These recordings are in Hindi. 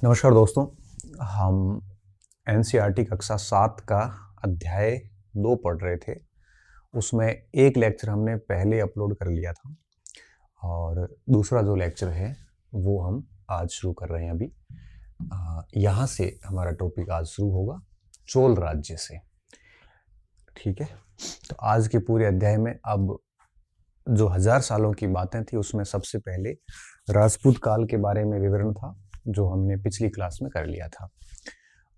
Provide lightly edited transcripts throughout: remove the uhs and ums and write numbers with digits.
नमस्कार दोस्तों। हम एनसीईआरटी कक्षा 7 का अध्याय 2 पढ़ रहे थे। उसमें एक लेक्चर हमने पहले अपलोड कर लिया था और दूसरा जो लेक्चर है वो हम आज शुरू कर रहे हैं। अभी यहाँ से हमारा टॉपिक आज शुरू होगा चोल राज्य से। ठीक है, तो आज के पूरे अध्याय में अब जो 1000 सालों की बातें थी उसमें सबसे पहले राजपूत काल के बारे में विवरण था जो हमने पिछली क्लास में कर लिया था।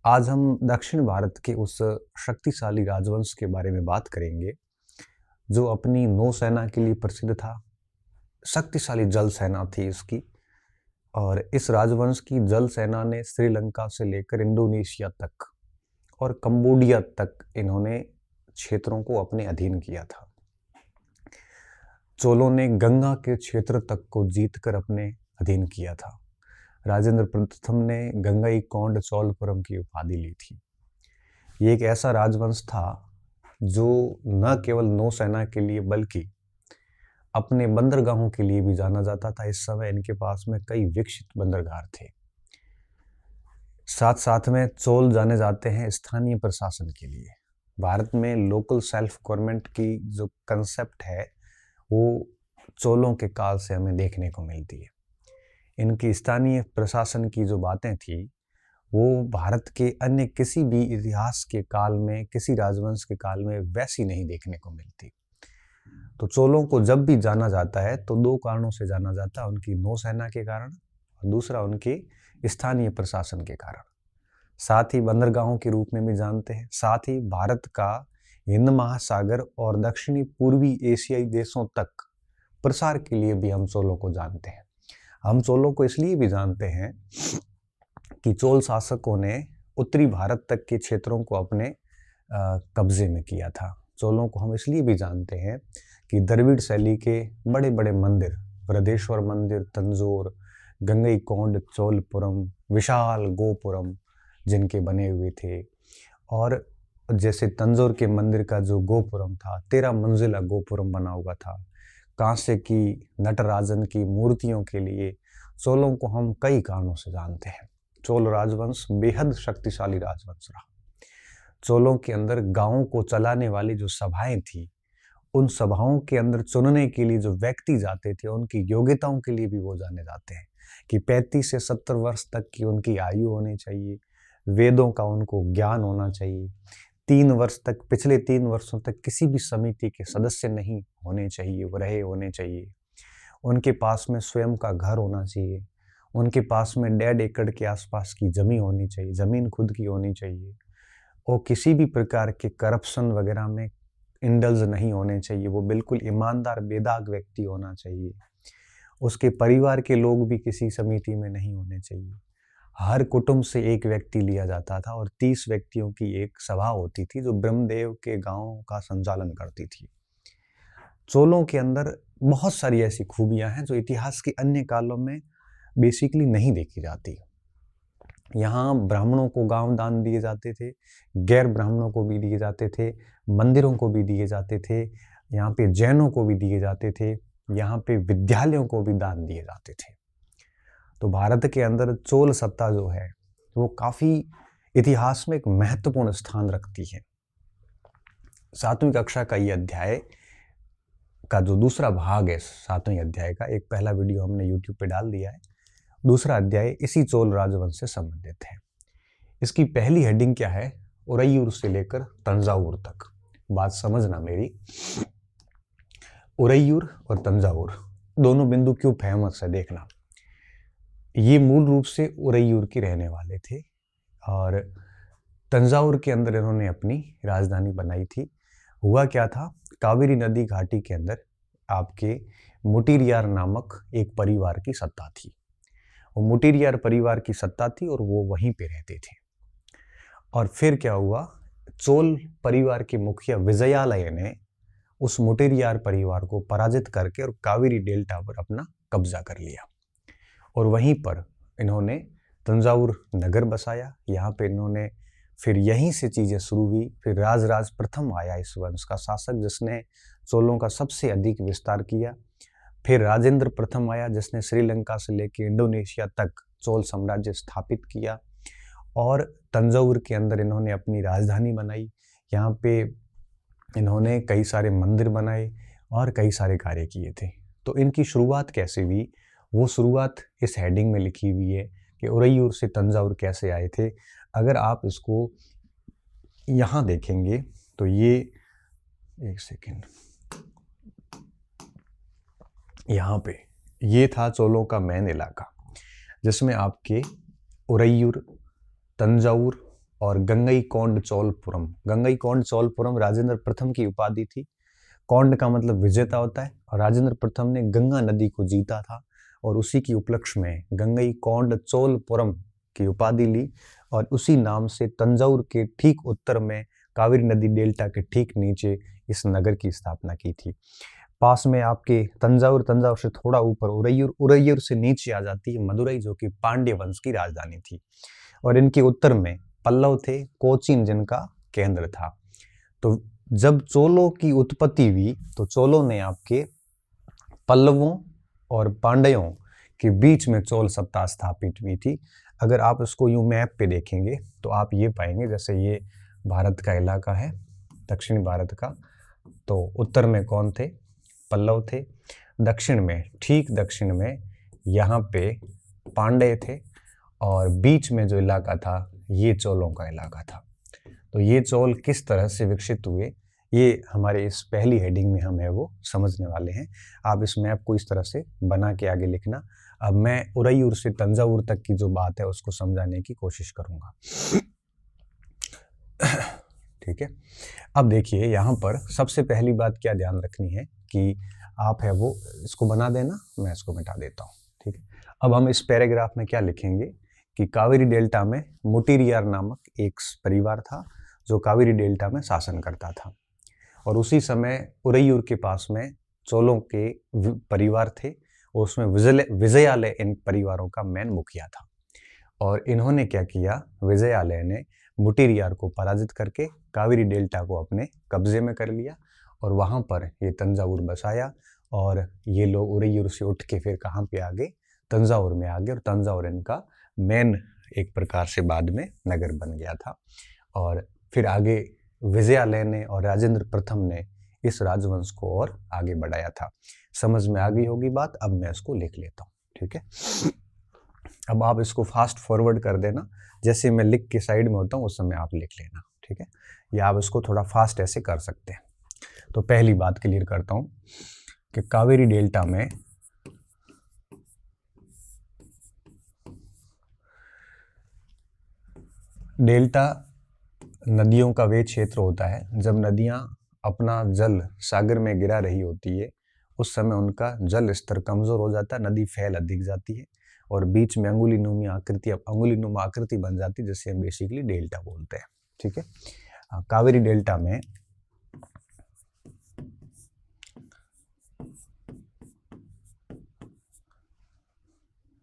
आज हम दक्षिण भारत के उस शक्तिशाली राजवंश के बारे में बात करेंगे जो अपनी नौसेना के लिए प्रसिद्ध था। शक्तिशाली जल सेना थी इसकी, और इस राजवंश की जल सेना ने श्रीलंका से लेकर इंडोनेशिया तक और कंबोडिया तक इन्होंने क्षेत्रों को अपने अधीन किया था। चोलों ने गंगा के क्षेत्र तक को जीतकर अपने अधीन किया था। राजेंद्र प्रथम ने गंगईकोंड चोलपुरम की उपाधि ली थी। ये एक ऐसा राजवंश था जो न केवल नौसेना के लिए बल्कि अपने बंदरगाहों के लिए भी जाना जाता था। इस समय इनके पास में कई विकसित बंदरगाह थे। साथ साथ में चोल जाने जाते हैं स्थानीय प्रशासन के लिए। भारत में लोकल सेल्फ गवर्नमेंट की जो कंसेप्ट है वो चोलों के काल से हमें देखने को मिलती है। इनकी स्थानीय प्रशासन की जो बातें थी वो भारत के अन्य किसी भी इतिहास के काल में, किसी राजवंश के काल में वैसी नहीं देखने को मिलती। तो चोलों को जब भी जाना जाता है तो दो कारणों से जाना जाता है, उनकी नौसेना के कारण और दूसरा उनके स्थानीय प्रशासन के कारण। साथ ही बंदरगाहों के रूप में भी जानते हैं। साथ ही भारत का हिंद महासागर और दक्षिणी पूर्वी एशियाई देशों तक प्रसार के लिए भी हम चोलों को जानते हैं। हम चोलों को इसलिए भी जानते हैं कि चोल शासकों ने उत्तरी भारत तक के क्षेत्रों को अपने कब्जे में किया था। चोलों को हम इसलिए भी जानते हैं कि द्रविड़ शैली के बड़े बड़े मंदिर, बृहदेश्वर मंदिर, तंजौर, गंगईकोंड चोलपुरम, विशाल गोपुरम जिनके बने हुए थे, और जैसे तंजौर के मंदिर का जो गोपुरम था 13 मंजिला गोपुरम बना हुआ था। कांसे की नटराजन की मूर्तियों के लिए चोलों को हम कई कारणों से जानते हैं। चोल राजवंश बेहद शक्तिशाली राजवंश रहा। चोलों के अंदर गांवों को चलाने वाली जो सभाएं थी, उन सभाओं के अंदर चुनने के लिए जो व्यक्ति जाते थे उनकी योग्यताओं के लिए भी वो जाने जाते हैं कि 35 से 70 वर्ष तक की उनकी आयु होनी चाहिए, वेदों का उनको ज्ञान होना चाहिए, 3 वर्ष तक, पिछले 3 वर्षों तक किसी भी समिति के सदस्य नहीं होने चाहिए, वो रहे होने चाहिए। उनके पास में स्वयं का घर होना चाहिए। उनके पास में 1.5 एकड़ के आसपास की जमीन होनी चाहिए, जमीन खुद की होनी चाहिए। और किसी भी प्रकार के करप्शन वगैरह में इंडल्ज नहीं होने चाहिए। वो बिल्कुल ईमानदार बेदाग व्यक्ति होना चाहिए। उसके परिवार के लोग भी किसी समिति में नहीं होने चाहिए। हर कुटुंब से एक व्यक्ति लिया जाता था और 30 व्यक्तियों की एक सभा होती थी जो ब्रह्मदेव के गांव का संचालन करती थी। चोलों के अंदर बहुत सारी ऐसी खूबियां हैं जो इतिहास के अन्य कालों में बेसिकली नहीं देखी जाती। यहाँ ब्राह्मणों को गांव दान दिए जाते थे, गैर ब्राह्मणों को भी दिए जाते थे, मंदिरों को भी दिए जाते थे, यहाँ पे जैनों को भी दिए जाते थे, यहाँ पे विद्यालयों को भी दान दिए जाते थे। तो भारत के अंदर चोल सत्ता जो है वो काफी इतिहास में एक महत्वपूर्ण स्थान रखती है। 7वीं कक्षा का ये अध्याय का जो दूसरा भाग है 7वें अध्याय का, एक पहला वीडियो हमने YouTube पे डाल दिया है। दूसरा अध्याय इसी चोल राजवंश से संबंधित है। इसकी पहली हेडिंग क्या है? उरैयूर से लेकर तंजावुर तक। बात समझना मेरी, उरैयूर और तंजावुर दोनों बिंदु क्यों फेमस है देखना। ये मूल रूप से उरैयूर के रहने वाले थे और तंजावुर के अंदर इन्होंने अपनी राजधानी बनाई थी। हुआ क्या था, कावेरी नदी घाटी के अंदर आपके मुटिरियार नामक एक परिवार की सत्ता थी। वो मुटिरियार परिवार की सत्ता थी और वो वहीं पे रहते थे। और फिर क्या हुआ, चोल परिवार के मुखिया विजयालय ने उस मुटिरियार परिवार को पराजित करके और कावेरी डेल्टा पर अपना कब्जा कर लिया और वहीं पर इन्होंने तंजावुर नगर बसाया। यहाँ पे इन्होंने फिर यहीं से चीजें शुरू हुई। फिर राजराज प्रथम आया इस वंश का शासक, जिसने चोलों का सबसे अधिक विस्तार किया। फिर राजेंद्र प्रथम आया जिसने श्रीलंका से लेकर इंडोनेशिया तक चोल साम्राज्य स्थापित किया और तंजौर के अंदर इन्होंने अपनी राजधानी बनाई। यहाँ पे इन्होंने कई सारे मंदिर बनाए और कई सारे कार्य किए थे। तो इनकी शुरुआत कैसे हुई, वो शुरुआत इस हेडिंग में लिखी हुई है कि उरैयूर से तंजौर कैसे आए थे। अगर आप इसको यहाँ देखेंगे तो ये, एक सेकेंड, यहाँ पे ये था चोलों का मेन इलाका जिसमें आपके उरैयूर, तंजौर और गंगईकोंड चोलपुरम। गंगईकोंड चोलपुरम राजेंद्र प्रथम की उपाधि थी। कोंड का मतलब विजेता होता है और राजेंद्र प्रथम ने गंगा नदी को जीता था और उसी की उपलक्ष्य में गंगईकोंड चोलपुरम की उपाधि ली और उसी नाम से तंजौर के ठीक उत्तर में कावेरी नदी डेल्टा के ठीक नीचे इस नगर की स्थापना की थी। पास में आपके तंजौर से थोड़ा ऊपर उरैयूर से नीचे आ जाती है मदुरई, जो कि पांड्य वंश की राजधानी थी। और इनके उत्तर में पल्लव थे, कोचीन जिनका केंद्र था। तो जब चोलों की उत्पत्ति हुई तो चोलों ने आपके पल्लवों और पांड्यों के बीच में चोल सत्ता स्थापित हुई थी। अगर आप इसको यूं मैप पे देखेंगे तो आप ये पाएंगे, जैसे ये भारत का इलाका है, दक्षिणी भारत का, तो उत्तर में कौन थे, पल्लव थे। दक्षिण में, ठीक दक्षिण में यहाँ पे पांड्य थे और बीच में जो इलाका था ये चोलों का इलाका था। तो ये चोल किस तरह से विकसित हुए, ये हमारे इस पहली हेडिंग में हम है वो समझने वाले हैं। आप इस मैप को इस तरह से बना के आगे लिखना। अब मैं उरैयूर से तंजौर तक की जो बात है उसको समझाने की कोशिश करूंगा। ठीक है, अब देखिए यहाँ पर सबसे पहली बात क्या ध्यान रखनी है कि आप है वो इसको बना देना, मैं इसको मिटा देता हूँ। ठीक है, अब हम इस पैराग्राफ में क्या लिखेंगे कि कावेरी डेल्टा में मुटिरियार नामक एक परिवार था जो कावेरी डेल्टा में शासन करता था और उसी समय उरैयूर के पास में चोलों के परिवार थे और उसमें विजयालय इन परिवारों का मेन मुखिया था। और इन्होंने क्या किया, विजयालय ने मुटिरियार को पराजित करके कावेरी डेल्टा को अपने कब्जे में कर लिया और वहां पर ये तंजावुर बसाया और ये लोग उरैयूर से उठ के फिर कहाँ पे आ गए, तंजावुर में आ गए और तंजावुर इनका मेन एक प्रकार से बाद में नगर बन गया था। और फिर आगे विजयालय ने और राजेंद्र प्रथम ने इस राजवंश को और आगे बढ़ाया था। समझ में आ गई होगी बात। अब मैं इसको लिख लेता हूँ। ठीक है, अब आप इसको फास्ट फॉरवर्ड कर देना, जैसे मैं लिख के साइड में होता हूँ उस समय आप लिख लेना। ठीक है, या आप इसको थोड़ा फास्ट ऐसे कर सकते हैं। तो पहली बात क्लियर करता हूँ कि कावेरी डेल्टा में डेल्टा नदियों का वे क्षेत्र होता है जब नदियां अपना जल सागर में गिरा रही होती है, उस समय उनका जल स्तर कमजोर हो जाता है, नदी फैल अधिक जाती है और बीच में अंगुलीनुमा आकृति बन जाती है, जिसे हम बेसिकली डेल्टा बोलते हैं। ठीक है, कावेरी डेल्टा में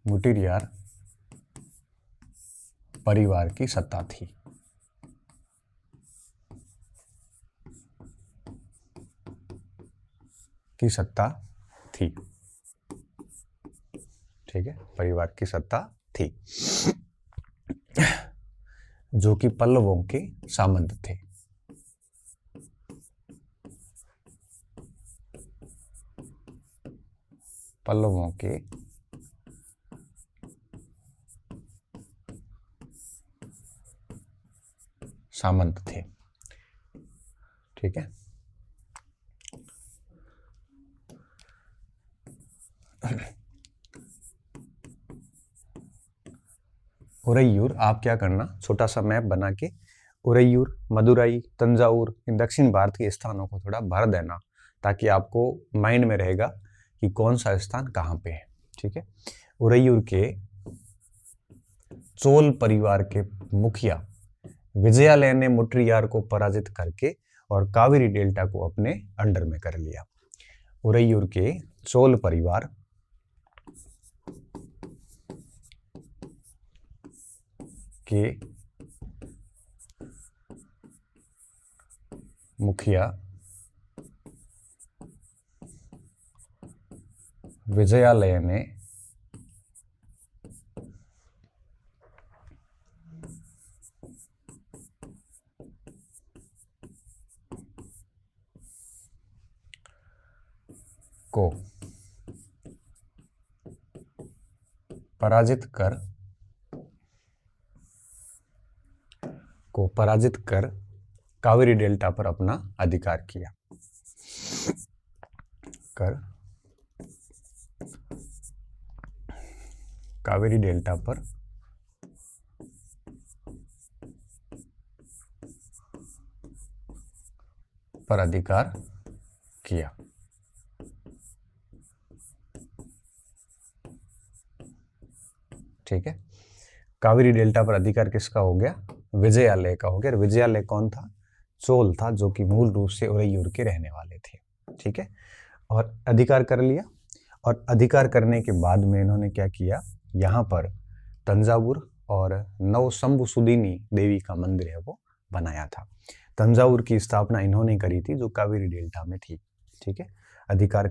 मुटिरियार परिवार की सत्ता थी। ठीक है, परिवार की सत्ता थी जो कि पल्लवों के सामंत थे। पल्लवों के सामंत थे। ठीक है, उरैयूर, आप क्या करना, छोटा सा मैप बना के उरैयूर, मदुरई, तंजावुर इन दक्षिण भारत के स्थानों को थोड़ा भर देना ताकि आपको माइंड में रहेगा कि कौन सा स्थान कहाँ पे है। ठीक है, उरैयूर के चोल परिवार के मुखिया विजयालय ने मुटिरियार को पराजित करके और कावेरी डेल्टा को अपने अंडर में कर लिया। उरैयूर के चोल परिवार के मुखिया विजयालय ने को पराजित कर कावेरी डेल्टा पर अपना अधिकार किया। कावेरी डेल्टा पर अधिकार किया। ठीक है, कावेरी डेल्टा पर अधिकार किसका हो गया? विजयालय का हो गया। विजयालय कौन था? चोल था, जो कि मूल रूप से उरैयूर के रहने वाले थे। ठीक है, और अधिकार कर लिया। और अधिकार करने के बाद में इन्होंने क्या किया, यहाँ पर तंजावुर और नवशंभुसुदिनी देवी का मंदिर है वो बनाया था। तंजावुर की स्थापना इन्होंने करी थी, जो कावेरी डेल्टा में थी। ठीक है, अधिकार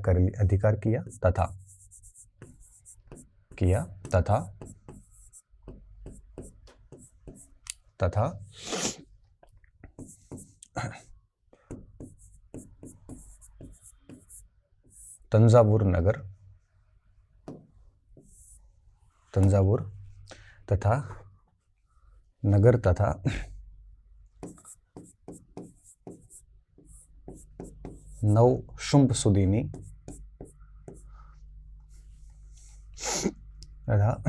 किया तथा तंजावुर तथा नवशंभुसुदिनी तथा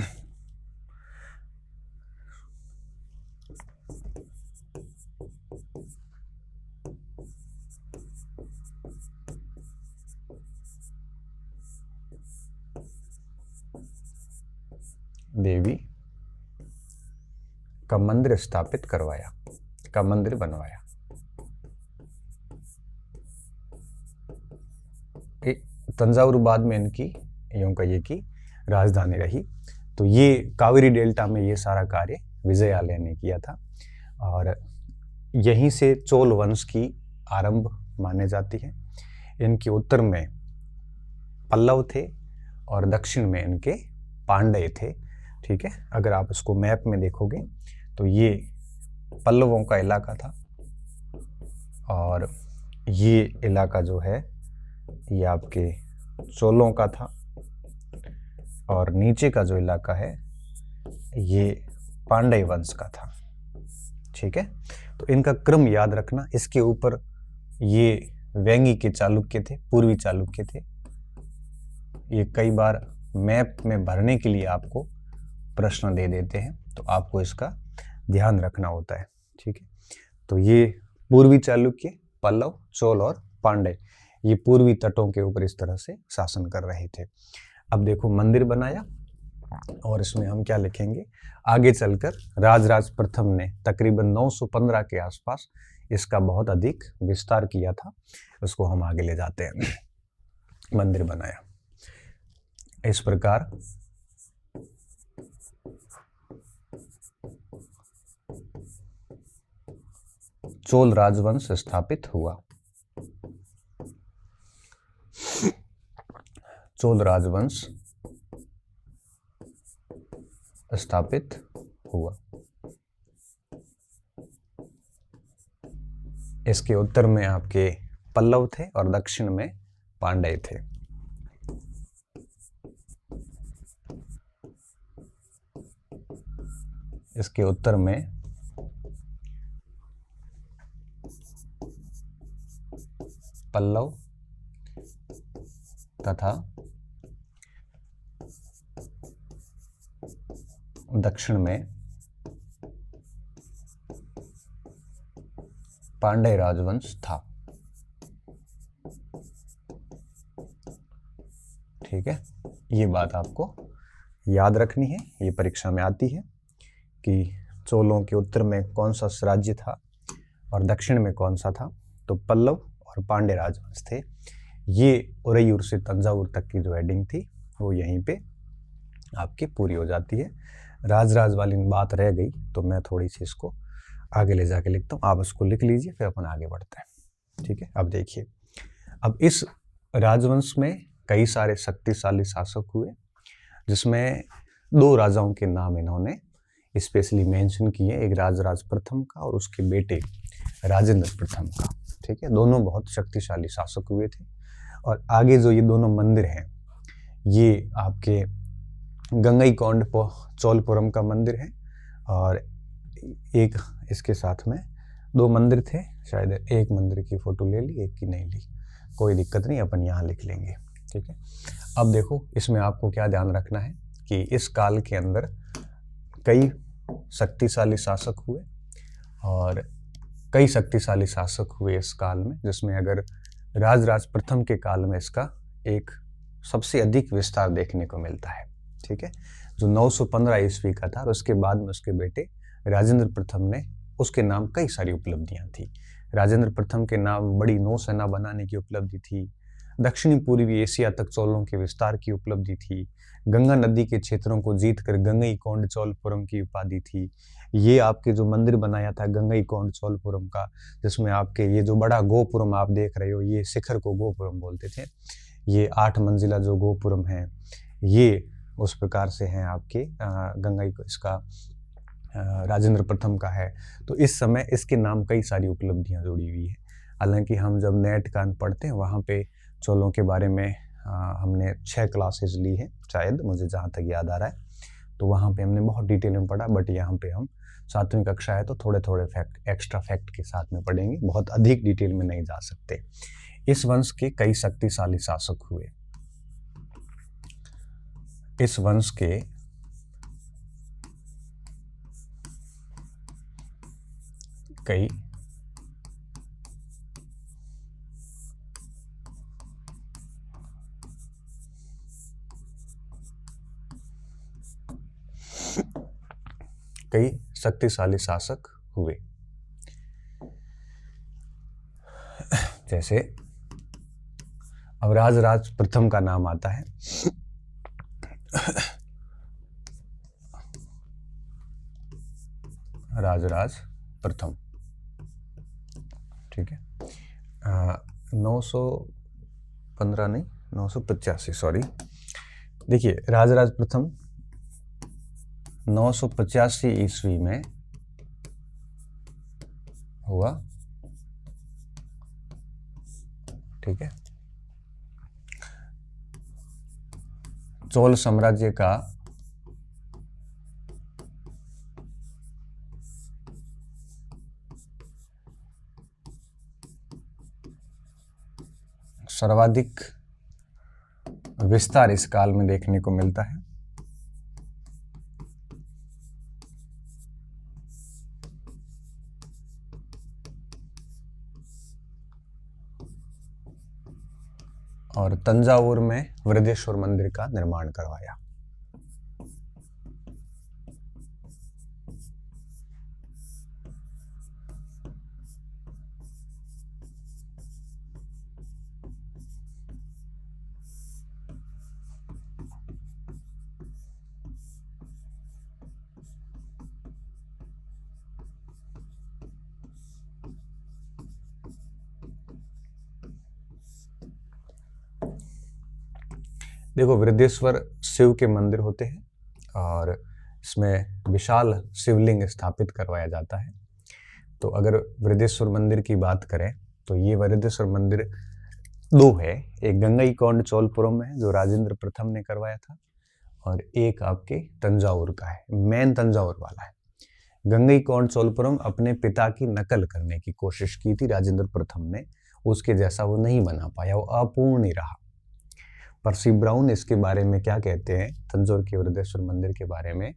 देवी का मंदिर स्थापित करवाया, का मंदिर बनवाया। तंजावुर बाद में इनकी यूं कहिए कि राजधानी रही। तो ये कावेरी डेल्टा में ये सारा कार्य विजयालय ने किया था, और यहीं से चोल वंश की आरंभ माने जाती है। इनके उत्तर में पल्लव थे और दक्षिण में इनके पांड्य थे। ठीक है, अगर आप इसको मैप में देखोगे तो ये पल्लवों का इलाका था, और ये इलाका जो है ये आपके चोलों का था, और नीचे का जो इलाका है ये पांड्य वंश का था। ठीक है, तो इनका क्रम याद रखना। इसके ऊपर ये वेंगी के चालुक्य थे, पूर्वी चालुक्य थे। ये कई बार मैप में भरने के लिए आपको प्रश्न दे देते हैं, तो आपको इसका ध्यान रखना होता है। ठीक है, तो ये पूर्वी चालुक्य, पल्लव, चोल और पांड्य ये पूर्वी तटों के ऊपर इस तरह से शासन कर रहे थे। अब देखो, मंदिर बनाया, और इसमें हम क्या लिखेंगे, आगे चलकर राजराज प्रथम ने तकरीबन 915 के आसपास इसका बहुत अधिक विस्तार किया था। उसको हम आगे ले जाते हैं। मंदिर बनाया इस प्रकार चोल राजवंश स्थापित हुआ। चोल राजवंश स्थापित हुआ। इसके उत्तर में आपके पल्लव थे और दक्षिण में पांड्य थे। इसके उत्तर में पल्लव तथा दक्षिण में पांड्य राजवंश था। ठीक है, ये बात आपको याद रखनी है, ये परीक्षा में आती है कि चोलों के उत्तर में कौन सा राज्य था और दक्षिण में कौन सा था। तो पल्लव और पांड्य राजवंश थे। ये उरैयूर से तंजावुर तक की जो हेडिंग थी वो यहीं पे आपकी पूरी हो जाती है। राजराज वाली बात रह गई तो मैं थोड़ी सी इसको आगे ले जाके लिखता हूँ, आप इसको लिख लीजिए, फिर अपन आगे बढ़ते हैं। ठीक है, अब देखिए, अब इस राजवंश में कई सारे शक्तिशाली शासक हुए, जिसमें 2 राजाओं के नाम इन्होंने स्पेशली मेंशन किए, एक राजराज प्रथम का और उसके बेटे राजेंद्र प्रथम का। ठीक है, दोनों बहुत शक्तिशाली शासक हुए थे। और आगे जो ये दोनों मंदिर हैं, ये आपके गंगईकोंड चोलपुरम का मंदिर है, और एक इसके साथ में 2 मंदिर थे, शायद एक मंदिर की फोटो ले ली, एक की नहीं ली, कोई दिक्कत नहीं, अपन यहाँ लिख लेंगे। ठीक है, अब देखो इसमें आपको क्या ध्यान रखना है कि इस काल के अंदर कई शक्तिशाली शासक हुए और कई शक्तिशाली शासक हुए इस काल में, जिसमें अगर राजराज प्रथम के काल में इसका एक सबसे अधिक विस्तार देखने को मिलता है। ठीक है, जो 915 ईस्वी का था, और उसके बाद में उसके बेटे राजेंद्र प्रथम ने, उसके नाम कई सारी उपलब्धियां थी। राजेंद्र प्रथम के नाम बड़ी नौसेना बनाने की उपलब्धि थी, दक्षिणी पूर्वी एशिया तक चोलों के विस्तार की उपलब्धि थी, गंगा नदी के क्षेत्रों को जीतकर गंगईकोंड चोलपुरम की उपाधि थी। ये आपके जो मंदिर बनाया था गंगईकोंड चोलपुरम का, जिसमें आपके ये जो बड़ा गोपुरम आप देख रहे हो, ये शिखर को गोपुरम बोलते थे। ये 8 मंजिला जो गोपुरम है, ये उस प्रकार से हैं आपके गंगई इसका राजेंद्र प्रथम का है। तो इस समय इसके नाम कई सारी उपलब्धियां जुड़ी हुई है। हालांकि हम जब नेट का पढ़ते हैं, वहाँ पे चोलों के बारे में हमने 6 क्लासेस ली है, शायद मुझे जहाँ तक याद आ रहा है, तो वहाँ पे हमने बहुत डिटेल में पढ़ा। बट यहाँ पे हम 7वीं कक्षा है, तो थोड़े थोड़े फैक्ट, एक्स्ट्रा फैक्ट के साथ में पढ़ेंगे, बहुत अधिक डिटेल में नहीं जा सकते। इस वंश के कई शक्तिशाली शासक हुए। इस वंश के कई शक्तिशाली शासक हुए। जैसे अब राजराज प्रथम का नाम आता है। राजराज प्रथम, ठीक है, 915 नहीं, 985, सॉरी। देखिए, राजराज प्रथम 985 ईस्वी में हुआ। ठीक है, चोल साम्राज्य का सर्वाधिक विस्तार इस काल में देखने को मिलता है। और तंजावुर में वृद्धेश्वर मंदिर का निर्माण करवाया। देखो, वृद्धेश्वर शिव के मंदिर होते हैं और इसमें विशाल शिवलिंग स्थापित करवाया जाता है। तो अगर वृद्धेश्वर मंदिर की बात करें तो ये वृद्धेश्वर मंदिर 2 है, एक गंगईकोंड चोलपुरम में जो राजेंद्र प्रथम ने करवाया था, और एक आपके तंजावुर का है, मेन तंजावुर वाला है। गंगईकोंड चोलपुरम अपने पिता की नकल करने की कोशिश की थी राजेंद्र प्रथम ने, उसके जैसा वो नहीं बना पाया, वो अपूर्ण ही रहा। पर्सी ब्राउन इसके बारे में क्या कहते हैं, तंजौर के वृद्धेश्वर मंदिर के बारे में,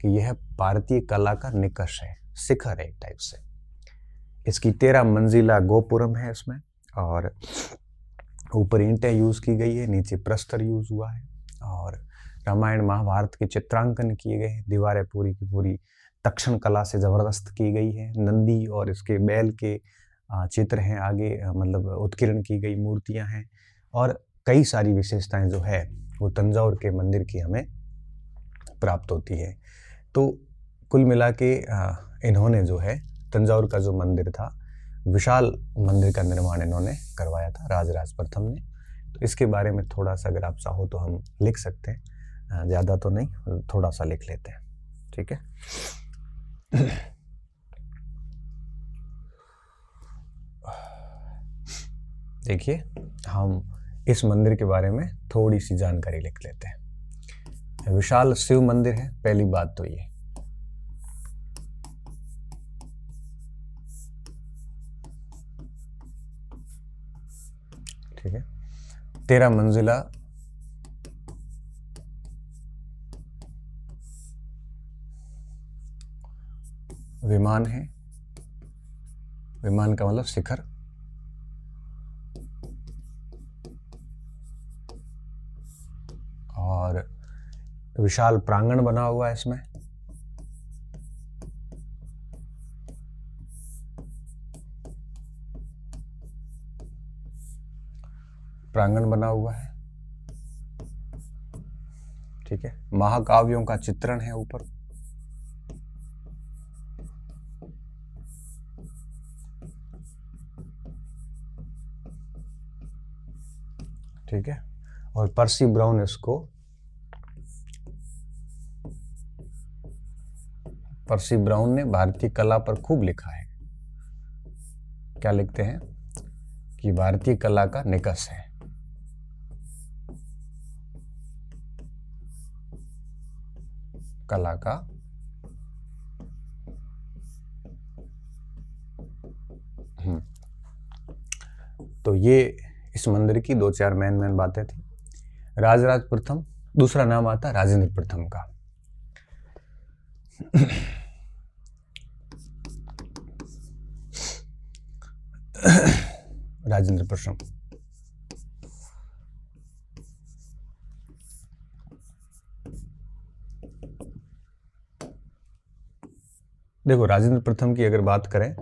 कि यह भारतीय कला का निकष है, शिखर है एक टाइप से। इसकी 13 मंजिला गोपुरम है इसमें, और ऊपर ईंटें यूज की गई है, नीचे प्रस्तर यूज हुआ है, और रामायण महाभारत के चित्रांकन किए गए हैं। दीवारें पूरी की पूरी तक्षण कला से जबरदस्त की गई है। नंदी और इसके बैल के चित्र हैं आगे, मतलब उत्कीर्ण की गई मूर्तियां हैं, और कई सारी विशेषताएं जो है वो तंजावुर के मंदिर की हमें प्राप्त होती है। तो कुल मिला के इन्होंने जो है तंजावुर का जो मंदिर था, विशाल मंदिर का निर्माण इन्होंने करवाया था राजराज प्रथम ने। तो तो इसके बारे में थोड़ा सा अगर आप चाहो तो हम लिख सकते हैं, ज़्यादा तो नहीं, थोड़ा सा लिख लेते हैं, ठीक है। देखिए, हम इस मंदिर के बारे में थोड़ी सी जानकारी लिख लेते हैं। विशाल शिव मंदिर है, पहली बात तो ये। ठीक है, 13 मंजिला विमान है, विमान का मतलब शिखर, और विशाल प्रांगण बना हुआ है इसमें। प्रांगण बना हुआ है, ठीक है। महाकाव्यों का चित्रण है ऊपर, ठीक है। और पर्सी ब्राउन इसको, पर्सी ब्राउन ने भारतीय कला पर खूब लिखा है। क्या लिखते हैं कि भारतीय कला का निकष है, कला का तो ये इस मंदिर की 2-4 मेन बातें थी। राजराज प्रथम, दूसरा नाम आता राजेंद्र प्रथम का। राजेंद्र प्रथम, देखो राजेंद्र प्रथम की अगर बात करें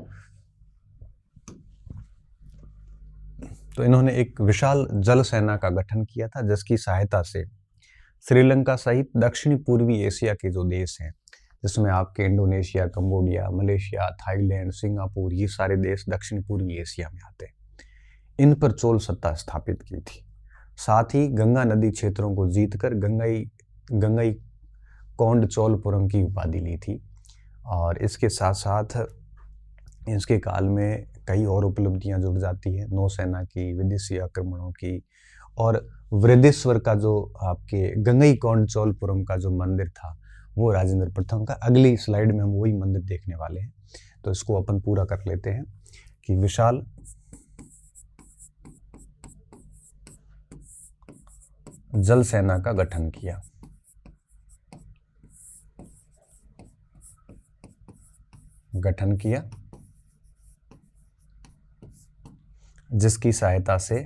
तो इन्होंने एक विशाल जल सेना का गठन किया था, जिसकी सहायता से श्रीलंका सहित दक्षिणी पूर्वी एशिया के जो देश हैं, जिसमें आपके Indonesia, Cambodia, Malaysia, Thailand, Singapore, ये सारे देश दक्षिण पूर्वी एशिया में आते हैं, इन पर चोल सत्ता स्थापित की थी। साथ ही गंगा नदी क्षेत्रों को जीतकर गंगई कोंड चोलपुरम की उपाधि ली थी। और इसके साथ साथ इसके काल में कई और उपलब्धियां जुड़ जाती हैं, नौसेना की, विदेशी आक्रमणों की, और वृद्धेश्वर का जो आपके गंगई कोंड चोलपुरम का जो मंदिर था वो राजेंद्र प्रथम का। अगली स्लाइड में हम वही मंदिर देखने वाले हैं, तो इसको अपन पूरा कर लेते हैं कि विशाल जल सेना का गठन किया, जिसकी सहायता से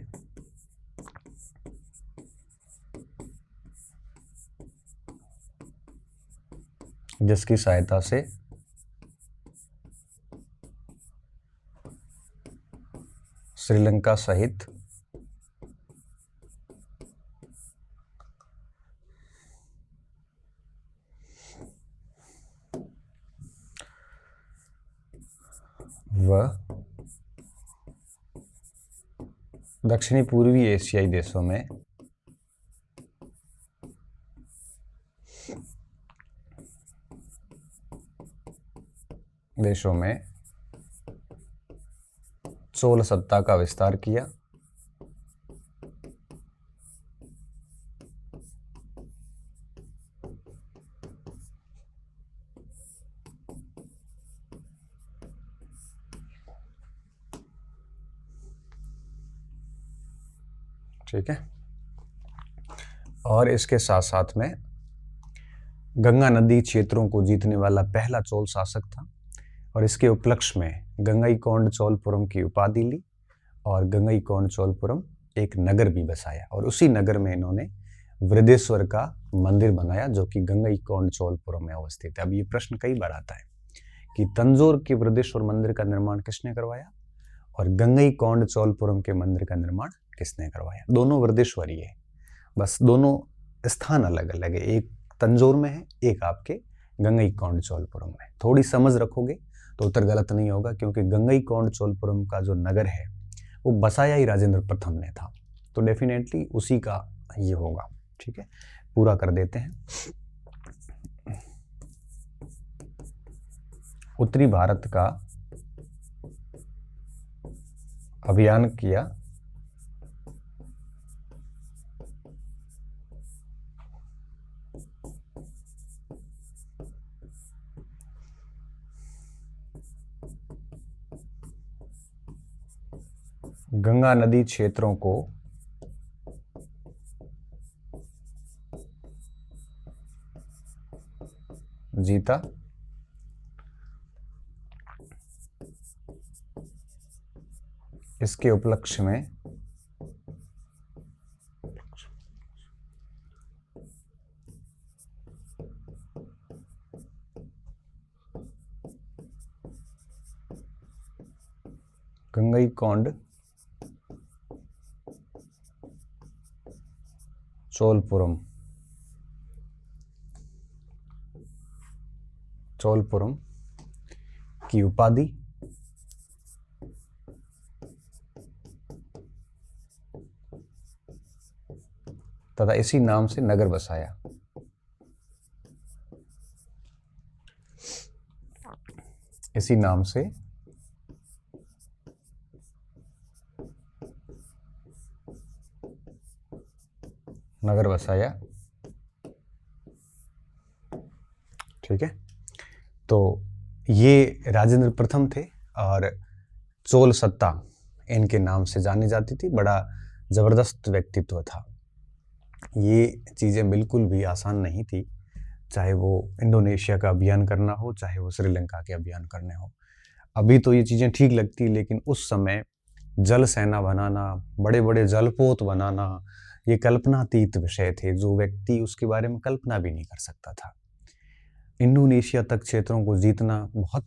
श्रीलंका सहित व दक्षिणी पूर्वी एशियाई देशों में चोल सत्ता का विस्तार किया। ठीक है, और इसके साथ साथ में गंगा नदी क्षेत्रों को जीतने वाला पहला चोल शासक था, और इसके उपलक्ष्य में गंगई कोंड चोलपुरम की उपाधि ली, और गंगई कोंड चोलपुरम एक नगर भी बसाया, और उसी नगर में इन्होंने वृद्धेश्वर का मंदिर बनाया, जो कि गंगई कोंड चोलपुरम में अवस्थित है। अब ये प्रश्न कई बार आता है कि तंजौर के वृद्धेश्वर मंदिर का निर्माण किसने करवाया, और गंगई कोंड चोलपुरम के मंदिर का निर्माण किसने करवाया। दोनों वृद्धेश्वरी है, बस दोनों स्थान अलग अलग है, एक तंजौर में है, एक आपके गंगई कोंड चोलपुरम में। थोड़ी समझ रखोगे तो उत्तर गलत नहीं होगा, क्योंकि गंगई कोंड चोलपुरम का जो नगर है वो बसाया ही राजेंद्र प्रथम ने था। तो डेफिनेटली उसी का ये होगा। ठीक है, पूरा कर देते हैं। उत्तरी भारत का अभियान किया गंगा नदी क्षेत्रों को जीता। इसके उपलक्ष्य में गंगईकोंड चोलपुरम की उपाधि तथा इसी नाम से नगर बसाया। इसी नाम से नगर बसाया। ठीक है, तो ये राजेंद्र प्रथम थे और चोल सत्ता इनके नाम से जानी जाती थी। बड़ा जबरदस्त व्यक्तित्व था। ये चीजें बिल्कुल भी आसान नहीं थी, चाहे वो इंडोनेशिया का अभियान करना हो, चाहे वो श्रीलंका के अभियान करने हो। अभी तो ये चीजें ठीक लगती, लेकिन उस समय जल सेना बनाना, बड़े बड़े जलपोत बनाना, ये कल्पनातीत विषय थे जो व्यक्ति उसके बारे में कल्पना भी नहीं कर सकता था। इंडोनेशिया तक क्षेत्रों को जीतना बहुत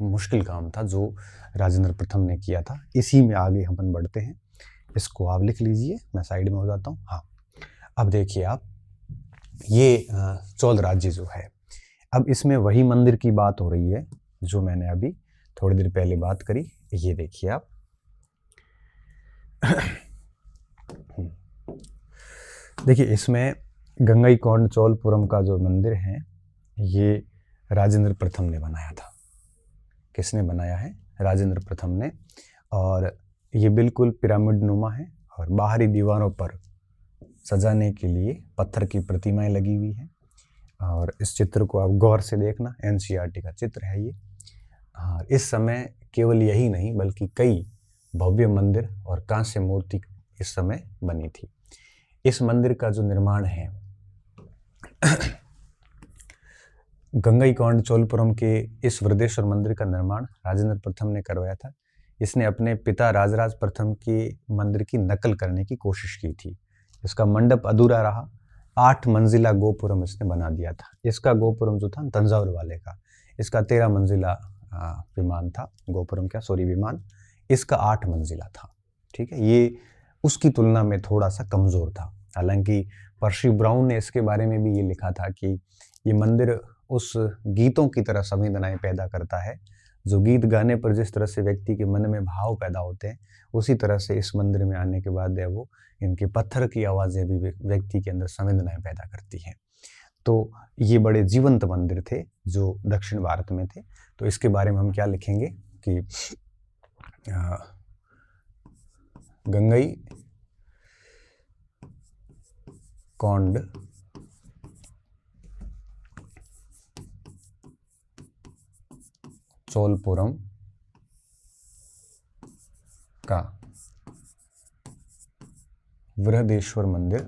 मुश्किल काम था जो राजेंद्र प्रथम ने किया था। इसी में आगे हम बढ़ते हैं। इसको आप लिख लीजिए, मैं साइड में हो जाता हूँ। हाँ, अब देखिए आप, ये चोल राज्य जो है, अब इसमें वही मंदिर की बात हो रही है जो मैंने अभी थोड़ी देर पहले बात करी। ये देखिए आप, देखिए इसमें गंगईकोंड चोलपुरम का जो मंदिर है, ये राजेंद्र प्रथम ने बनाया था। किसने बनाया है? राजेंद्र प्रथम ने। और ये बिल्कुल पिरामिड नुमा है और बाहरी दीवारों पर सजाने के लिए पत्थर की प्रतिमाएं लगी हुई हैं। और इस चित्र को आप गौर से देखना, एनसीईआरटी का चित्र है ये। हाँ, इस समय केवल यही नहीं बल्कि कई भव्य मंदिर और कांस्य मूर्ति इस समय बनी थी। इस मंदिर का जो निर्माण है गंगईकोंड चोलपुरम के इस वृद्धेश्वर मंदिर का निर्माण राजेंद्र प्रथम ने करवाया था। इसने अपने पिता राजराज प्रथम के मंदिर की नकल करने की कोशिश की थी। इसका मंडप अधूरा रहा। 8 मंजिला गोपुरम इसने बना दिया था। इसका गोपुरम जो था तंजावुर वाले का, इसका 13 मंजिला विमान था। गोपुरम क्या, सॉरी, विमान। इसका 8 मंजिला था। ठीक है, ये उसकी तुलना में थोड़ा सा कमजोर था। हालांकि पर्सी ब्राउन ने इसके बारे में भी ये लिखा था कि ये मंदिर उस गीतों की तरह संवेदनाएं पैदा करता है, जो गीत गाने पर जिस तरह से व्यक्ति के मन में भाव पैदा होते हैं, उसी तरह से इस मंदिर में आने के बाद वो इनके पत्थर की आवाज़ें भी व्यक्ति के अंदर संवेदनाएं पैदा करती हैं। तो ये बड़े जीवंत मंदिर थे जो दक्षिण भारत में थे। तो इसके बारे में हम क्या लिखेंगे कि गंगई कोंड चोलपुरम का बृहदेश्वर मंदिर,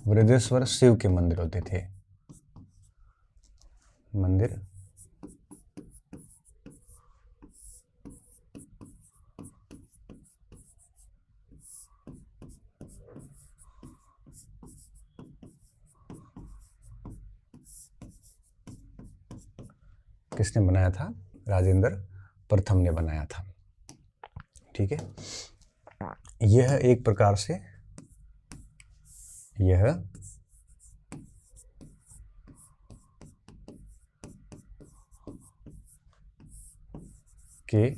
बृहदेश्वर शिव के मंदिर होते थे। मंदिर किसने बनाया था? राजेंद्र प्रथम ने बनाया था। ठीक है, यह एक प्रकार से यह के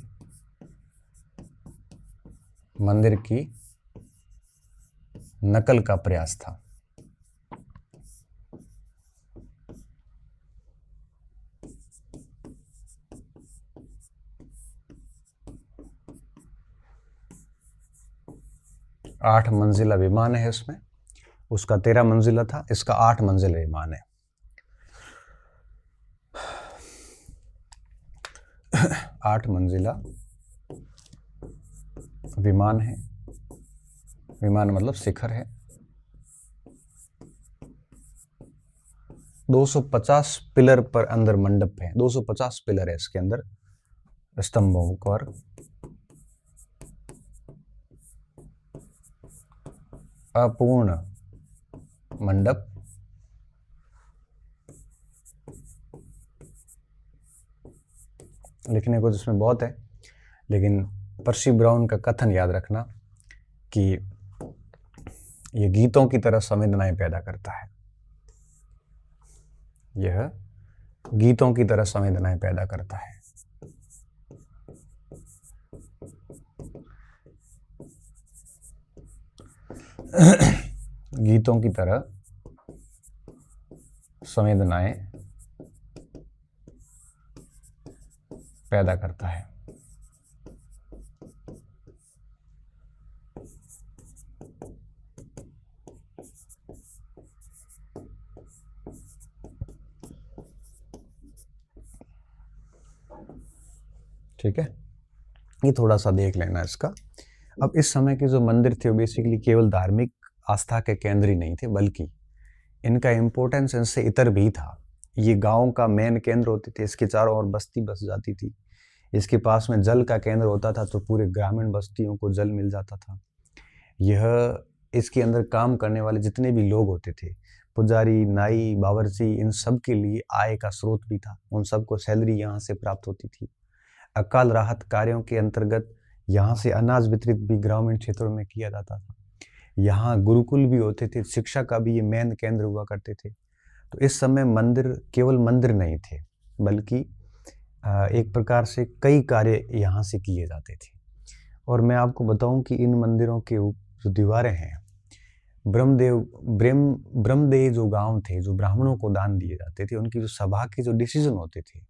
मंदिर की नकल का प्रयास था। आठ मंजिला विमान है उसमें, उसका 13 मंजिला था, इसका 8 मंजिला विमान है। 8 मंजिला विमान है, विमान मतलब शिखर है। 250 पिलर पर अंदर मंडप है, 250 पिलर है इसके अंदर, स्तंभों पर। अपूर्ण मंडप, लिखने को जिसमें बहुत है, लेकिन पर्सी ब्राउन का कथन याद रखना कि यह गीतों की तरह संवेदनाएं पैदा करता है। यह गीतों की तरह संवेदनाएं पैदा करता है। गीतों की तरह संवेदनाएं पैदा करता है। ठीक है, ये थोड़ा सा देख लेना इसका। अब इस समय के जो मंदिर थे वो बेसिकली केवल धार्मिक आस्था के केंद्र ही नहीं थे, बल्कि इनका इम्पोर्टेंस इनसे इतर भी था। ये गांव का मेन केंद्र होते थे, इसके चारों ओर बस्ती बस जाती थी, इसके पास में जल का केंद्र होता था, तो पूरे ग्रामीण बस्तियों को जल मिल जाता था। यह इसके अंदर काम करने वाले जितने भी लोग होते थे, पुजारी, नाई, बावर्ची, इन सब के लिए आय का स्रोत भी था। उन सबको सैलरी यहाँ से प्राप्त होती थी। अकाल राहत कार्यों के अंतर्गत यहाँ से अनाज वितरित भी ग्रामीण क्षेत्रों में किया जाता था। यहाँ गुरुकुल भी होते थे, शिक्षा का भी ये मेन केंद्र हुआ करते थे। तो इस समय मंदिर केवल मंदिर नहीं थे, बल्कि एक प्रकार से कई कार्य यहाँ से किए जाते थे। और मैं आपको बताऊं कि इन मंदिरों के जो दीवारें हैं, ब्रह्मदेव जो गांव थे, जो ब्राह्मणों को दान दिए जाते थे, उनकी जो सभा के जो डिसीजन होते थे,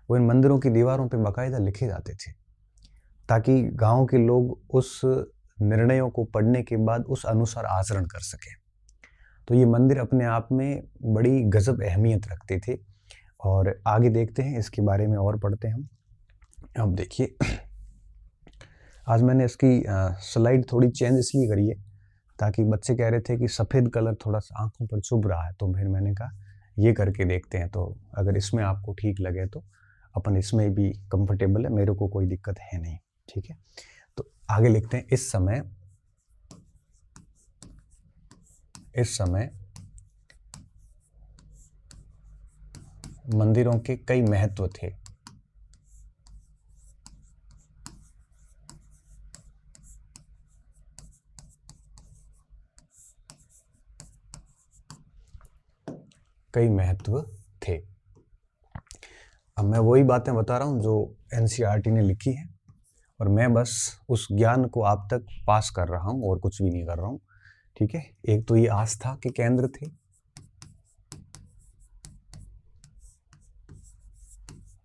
वो इन मंदिरों की दीवारों पे बाकायदा लिखे जाते थे, ताकि गांव के लोग उस निर्णयों को पढ़ने के बाद उस अनुसार आचरण कर सके। तो ये मंदिर अपने आप में बड़ी गजब अहमियत रखते थे। और आगे देखते हैं इसके बारे में और पढ़ते हैं हम। अब देखिए, आज मैंने इसकी स्लाइड थोड़ी चेंज इसलिए करी है ताकि बच्चे कह रहे थे कि सफ़ेद कलर थोड़ा सा आंखों पर चुभ रहा है, तो फिर मैंने कहा ये करके देखते हैं। तो अगर इसमें आपको ठीक लगे तो अपन इसमें भी कंफर्टेबल है, मेरे को कोई दिक्कत है नहीं। ठीक है, तो आगे लिखते हैं। इस समय मंदिरों के कई महत्व थे। कई महत्व थे। अब मैं वही बातें बता रहा हूं जो एनसीईआरटी ने लिखी है, और मैं बस उस ज्ञान को आप तक पास कर रहा हूं और कुछ भी नहीं कर रहा हूं। ठीक है, एक तो ये आस्था के केंद्र थे,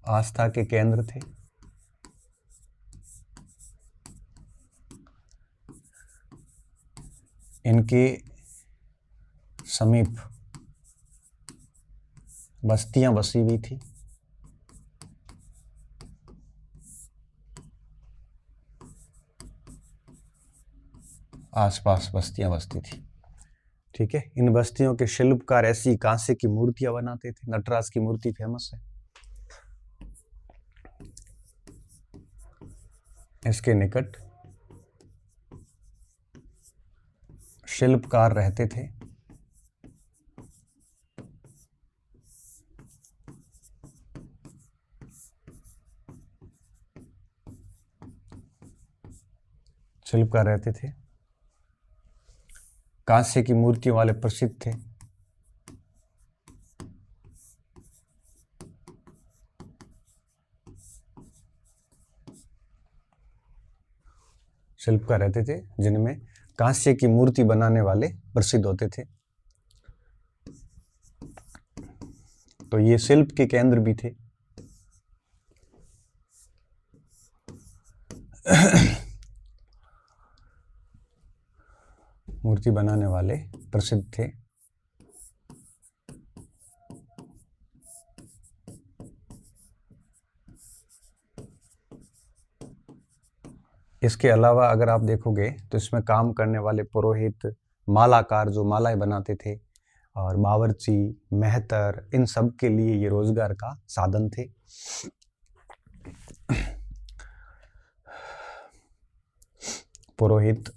आस्था के केंद्र थे। इनके समीप बस्तियां बसी हुई थी। आसपास बस्तियां बसती थी। ठीक है, इन बस्तियों के शिल्पकार ऐसी कांसे की मूर्तियां बनाते थे। नटराज की मूर्ति फेमस है। इसके निकट शिल्पकार रहते थे। शिल्पकार रहते थे, कांसे की मूर्तियों वाले प्रसिद्ध थे। शिल्पकार रहते थे, जिनमें कांस्य की मूर्ति बनाने वाले प्रसिद्ध होते थे। तो ये शिल्प के केंद्र भी थे। मूर्ति बनाने वाले प्रसिद्ध थे। इसके अलावा अगर आप देखोगे तो इसमें काम करने वाले पुरोहित, मालाकार जो मालाएं बनाते थे, और बावर्ची, मेहतर, इन सब के लिए ये रोजगार का साधन थे। पुरोहित,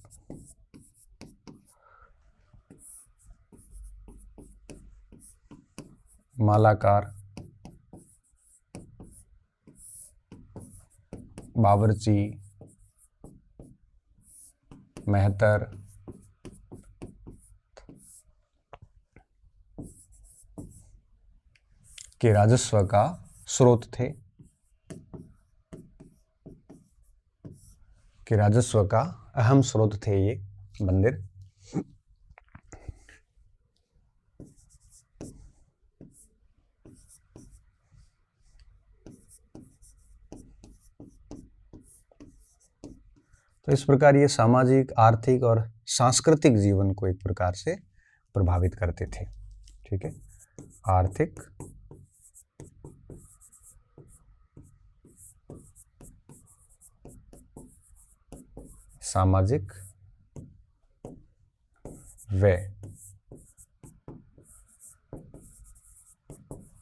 मालाकार, बावर्ची, मेहतर, के राजस्व का स्रोत थे, कि राजस्व का अहम स्रोत थे ये मंदिर। तो इस प्रकार ये सामाजिक, आर्थिक और सांस्कृतिक जीवन को एक प्रकार से प्रभावित करते थे। ठीक है, आर्थिक, सामाजिक व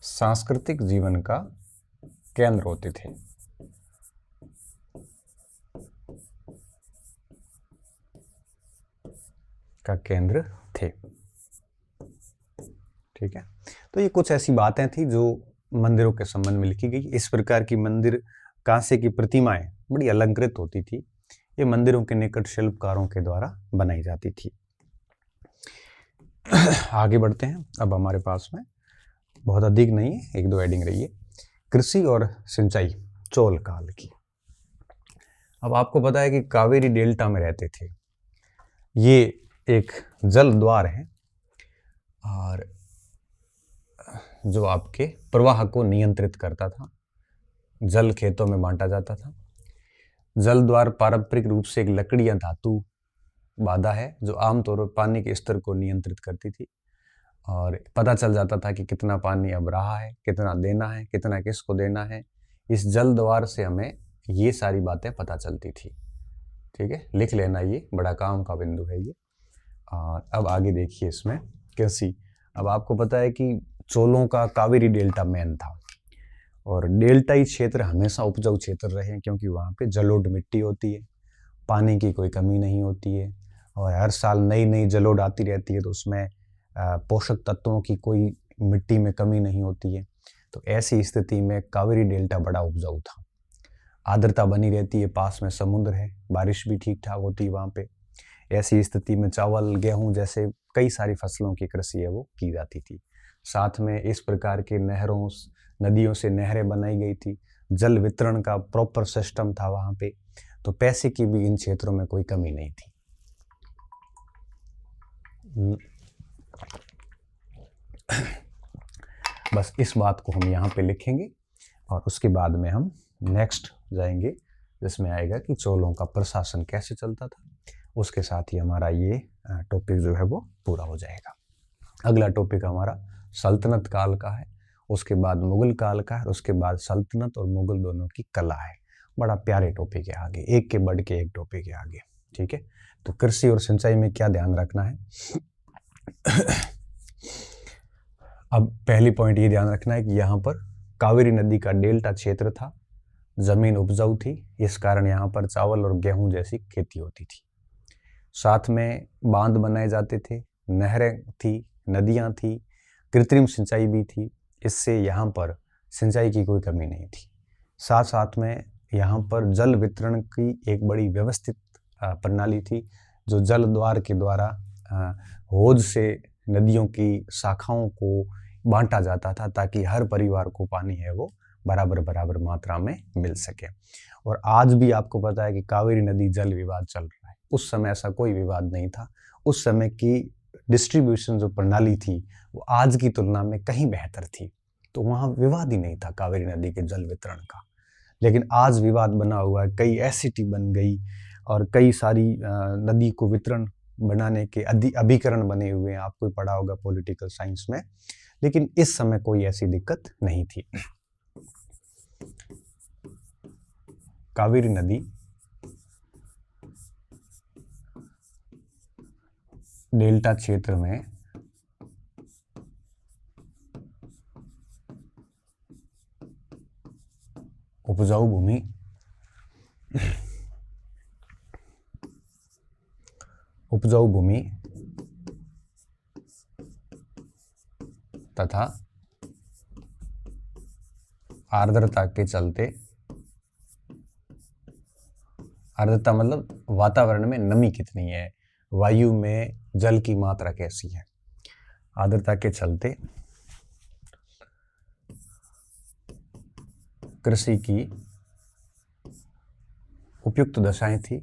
सांस्कृतिक जीवन का केंद्र होते थे। का केंद्र थे। ठीक है, तो ये कुछ ऐसी बातें थी जो मंदिरों के संबंध में लिखी गई। इस प्रकार की मंदिर कांसे की प्रतिमाएं बड़ी अलंकृत होती थी। ये मंदिरों के निकट शिल्पकारों के द्वारा बनाई जाती थी। आगे बढ़ते हैं। अब हमारे पास में बहुत अधिक नहीं है, एक दो एडिंग रही है। कृषि और सिंचाई चोल काल की। अब आपको पता है कि कावेरी डेल्टा में रहते थे। ये एक जल द्वार है और जो आपके प्रवाह को नियंत्रित करता था। जल खेतों में बांटा जाता था। जल द्वार पारंपरिक रूप से एक लकड़ी या धातु बाधा है जो आमतौर पर पानी के स्तर को नियंत्रित करती थी, और पता चल जाता था कि कितना पानी अब रहा है, कितना देना है, कितना किसको देना है। इस जल द्वार से हमें ये सारी बातें पता चलती थी। ठीक है, लिख लेना, ये बड़ा काम का बिंदु है ये। और अब आगे देखिए इसमें कृषि। अब आपको पता है कि चोलों का कावेरी डेल्टा मेन था, और डेल्टाई क्षेत्र हमेशा उपजाऊ क्षेत्र रहे हैं, क्योंकि वहाँ पे जलोढ़ मिट्टी होती है, पानी की कोई कमी नहीं होती है, और हर साल नई नई जलोढ़ आती रहती है, तो उसमें पोषक तत्वों की कोई मिट्टी में कमी नहीं होती है। तो ऐसी स्थिति में कावेरी डेल्टा बड़ा उपजाऊ था। आर्द्रता बनी रहती है, पास में समुद्र है, बारिश भी ठीक ठाक होती है वहाँ पे। ऐसी स्थिति में चावल, गेहूं जैसे कई सारी फसलों की कृषि है वो की जाती थी। साथ में इस प्रकार के नहरों, नदियों से नहरें बनाई गई थी। जल वितरण का प्रॉपर सिस्टम था वहाँ पे। तो पैसे की भी इन क्षेत्रों में कोई कमी नहीं थी। बस इस बात को हम यहाँ पे लिखेंगे, और उसके बाद में हम नेक्स्ट जाएंगे जिसमें आएगा कि चोलों का प्रशासन कैसे चलता था। उसके साथ ही हमारा ये टॉपिक जो है वो पूरा हो जाएगा। अगला टॉपिक हमारा सल्तनत काल का है, उसके बाद मुगल काल का है, उसके बाद सल्तनत और मुगल दोनों की कला है। बड़ा प्यारे टॉपिक है आगे, एक के बढ़ के एक टॉपिक है आगे। ठीक है, तो कृषि और सिंचाई में क्या ध्यान रखना है। अब पहली पॉइंट ये ध्यान रखना है कि यहाँ पर कावेरी नदी का डेल्टा क्षेत्र था, जमीन उपजाऊ थी, इस कारण यहाँ पर चावल और गेहूं जैसी खेती होती थी। साथ में बांध बनाए जाते थे, नहरें थी, नदियाँ थी, कृत्रिम सिंचाई भी थी। इससे यहाँ पर सिंचाई की कोई कमी नहीं थी। साथ साथ में यहाँ पर जल वितरण की एक बड़ी व्यवस्थित प्रणाली थी, जो जल द्वार के द्वारा हौज से नदियों की शाखाओं को बांटा जाता था, ताकि हर परिवार को पानी है वो बराबर बराबर मात्रा में मिल सके। और आज भी आपको पता है कि कावेरी नदी जल विवाद चल रहा है। उस समय ऐसा कोई विवाद नहीं था। उस समय की डिस्ट्रीब्यूशन जो प्रणाली थी वो आज की तुलना में कहीं बेहतर थी, तो वहाँ विवाद ही नहीं था कावेरी नदी के जल वितरण का। लेकिन आज विवाद बना हुआ है, कई एसिटी बन गई और कई सारी नदी को वितरण बनाने के अभिकरण बने हुए हैं। आपको पढ़ा होगा पॉलिटिकल साइंस में। लेकिन इस समय कोई ऐसी दिक्कत नहीं थी। कावेरी नदी डेल्टा क्षेत्र में उपजाऊ भूमि तथा आर्द्रता के चलते, आर्द्रता मतलब वातावरण में नमी कितनी है, वायु में जल की मात्रा कैसी है, आर्द्रता के चलते कृषि की उपयुक्त दशाएं थी।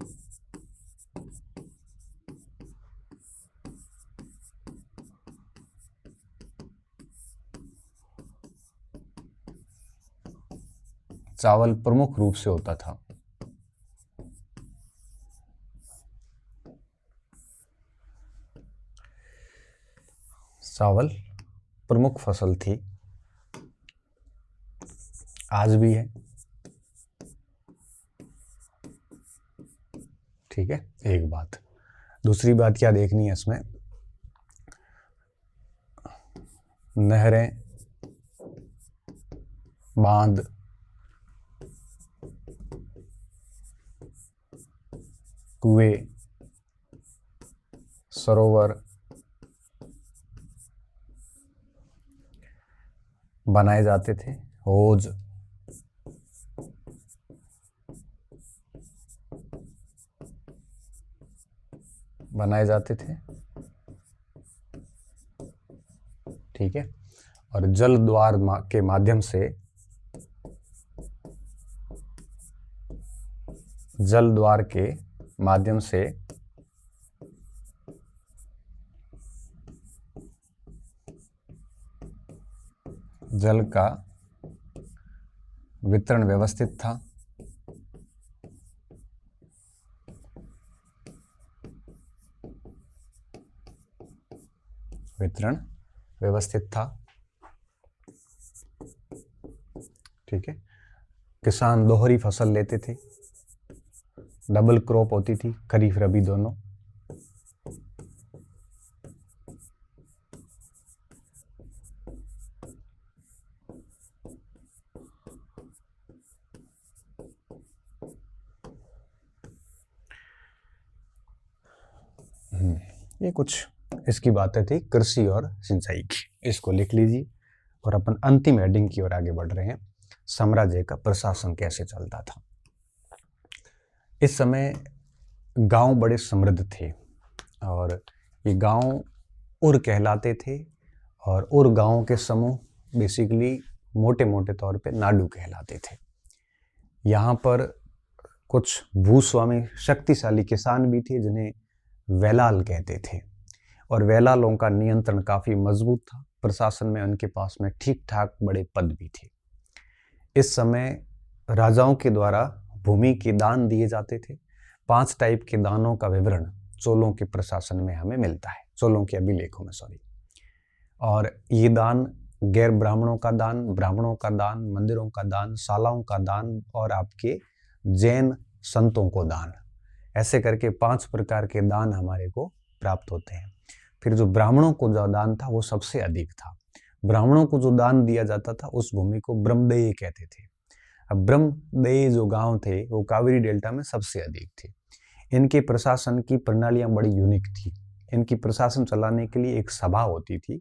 चावल प्रमुख रूप से होता था। चावल प्रमुख फसल थी, आज भी है। ठीक है, एक बात। दूसरी बात क्या देखनी है इसमें, नहरें, बांध, कुएं, सरोवर बनाए जाते थे, हौज, बनाए जाते थे। ठीक है, और जल द्वार के माध्यम से, जल द्वार के माध्यम से जल का वितरण व्यवस्थित था। वितरण व्यवस्थित था। ठीक है, किसान दोहरी फसल लेते थे, डबल क्रॉप होती थी, खरीफ रबी दोनों। ये कुछ इसकी बातें थी कृषि और सिंचाई की, इसको लिख लीजिए। और अपन अंतिम हेडिंग की ओर आगे बढ़ रहे हैं, साम्राज्य का प्रशासन कैसे चलता था। इस समय गांव बड़े समृद्ध थे और ये गांव उर कहलाते थे, और उर गांवों के समूह बेसिकली मोटे मोटे तौर पे नाडू कहलाते थे। यहाँ पर कुछ भूस्वामी शक्तिशाली किसान भी थे जिन्हें वेलाल कहते थे, और वेलालों का नियंत्रण काफी मजबूत था। प्रशासन में उनके पास में ठीक ठाक बड़े पद भी थे। इस समय राजाओं के द्वारा भूमि के दान दिए जाते थे। 5 टाइप के दानों का विवरण चोलों के प्रशासन में हमें मिलता है, चोलों के अभिलेखों में, सॉरी। और ये दान गैर ब्राह्मणों का दान, ब्राह्मणों का दान, मंदिरों का दान, शालाओं का दान और आपके जैन संतों को दान, ऐसे करके 5 प्रकार के दान हमारे को प्राप्त होते हैं। फिर जो ब्राह्मणों को जो दान था वो सबसे अधिक था। ब्राह्मणों को जो दान दिया जाता था उस भूमि को ब्रह्मदेय कहते थे। अब ब्रह्मदेय जो गांव थे वो कावेरी डेल्टा में सबसे अधिक थे। इनके प्रशासन की प्रणालियां बड़ी यूनिक थी। इनकी प्रशासन चलाने के लिए एक सभा होती थी,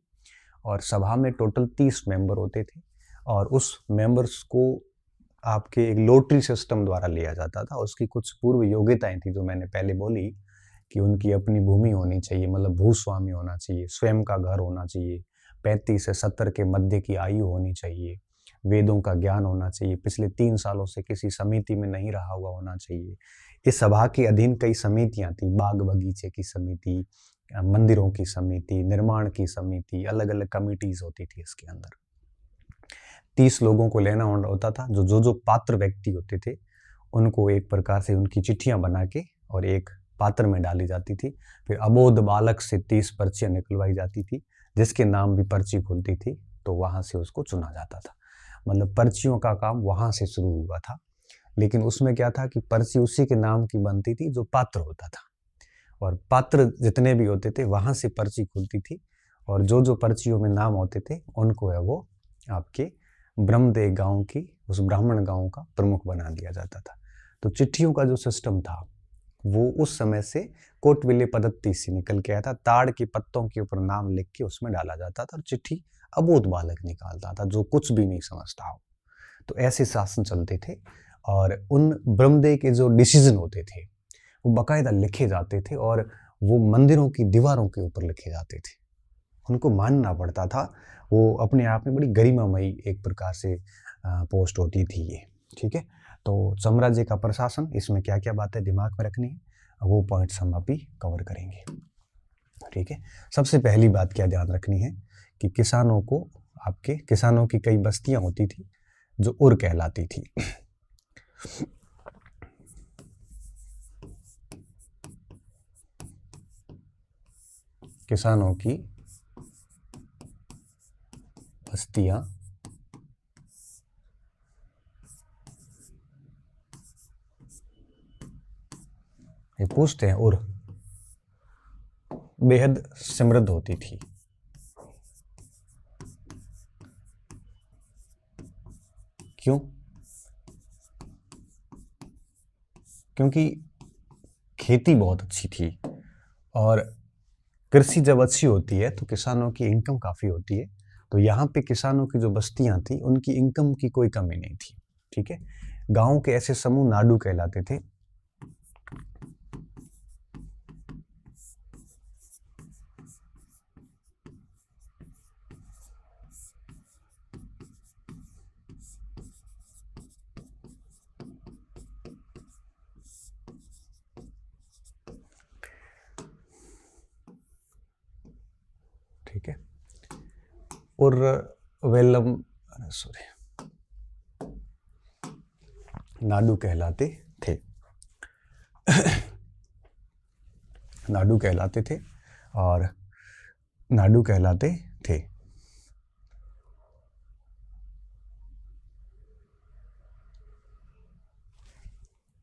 और सभा में टोटल 30 मेंबर होते थे, और उस मेंबर्स को आपके एक लॉटरी सिस्टम द्वारा लिया जाता था। उसकी कुछ पूर्व योग्यताएं थी जो मैंने पहले बोली, कि उनकी अपनी भूमि होनी चाहिए, मतलब भूस्वामी होना चाहिए, स्वयं का घर होना चाहिए, 35 से 70 के मध्य की आयु होनी चाहिए, वेदों का ज्ञान होना चाहिए, पिछले 3 सालों से किसी समिति में नहीं रहा हुआ होना चाहिए। इस सभा के अधीन कई समितियां थी, बाग बगीचे की समिति, मंदिरों की समिति, निर्माण की समिति, अलग अलग कमिटीज होती थी इसके अंदर। 30 लोगों को लेना होता था, जो पात्र व्यक्ति होते थे उनको एक प्रकार से उनकी चिट्ठियां बना के और एक पात्र में डाली जाती थी। फिर अबोध बालक से 30 पर्चियां निकलवाई जाती थी, जिसके नाम भी पर्ची खुलती थी, तो वहां से उसको चुना जाता था। मतलब पर्चियों का काम वहां से शुरू हुआ था। लेकिन उसमें क्या था कि पर्ची उसी के नाम की बनती थी जो पात्र होता था, और पात्र जितने भी होते थे वहां से पर्ची खुलती थी, और जो पर्चियों में नाम होते थे उनको है वो आपके ब्रह्मदेव गांव की, उस ब्राह्मण गांव का प्रमुख बना दिया जाता था। तो चिट्ठियों का जो सिस्टम था वो उस समय से कोटविल्य पद्धति से निकल के आया था। ताड़ के पत्तों के ऊपर नाम लिख के उसमें डाला जाता था और चिट्ठी अबोध बालक निकालता था जो कुछ भी नहीं समझता हो। तो ऐसे शासन चलते थे, और उन ब्रह्मदेव के जो डिसीजन होते थे वो बाकायदा लिखे जाते थे, और वो मंदिरों की दीवारों के ऊपर लिखे जाते थे, उनको मानना पड़ता था। वो अपने आप में बड़ी गरिमामयी एक प्रकार से पोस्ट होती थी ये, ठीक है। तो साम्राज्य का प्रशासन, इसमें क्या क्या बातें दिमाग में रखनी है वो पॉइंट्स हम अभी कवर करेंगे, ठीक है। सबसे पहली बात क्या ध्यान रखनी है कि किसानों की कई बस्तियां होती थी जो उर कहलाती थी। किसानों की बस्तियां ये पूछते हैं, उर बेहद समृद्ध होती थी। क्यों? क्योंकि खेती बहुत अच्छी थी, और कृषि जब अच्छी होती है तो किसानों की इनकम काफ़ी होती है। तो यहाँ पे किसानों की जो बस्तियां थी उनकी इनकम की कोई कमी नहीं थी, ठीक है। गांव के ऐसे समूह नाडू कहलाते थे। ठीक है, और वेलम नाडू कहलाते थे। नाडू कहलाते थे और नाडू कहलाते थे।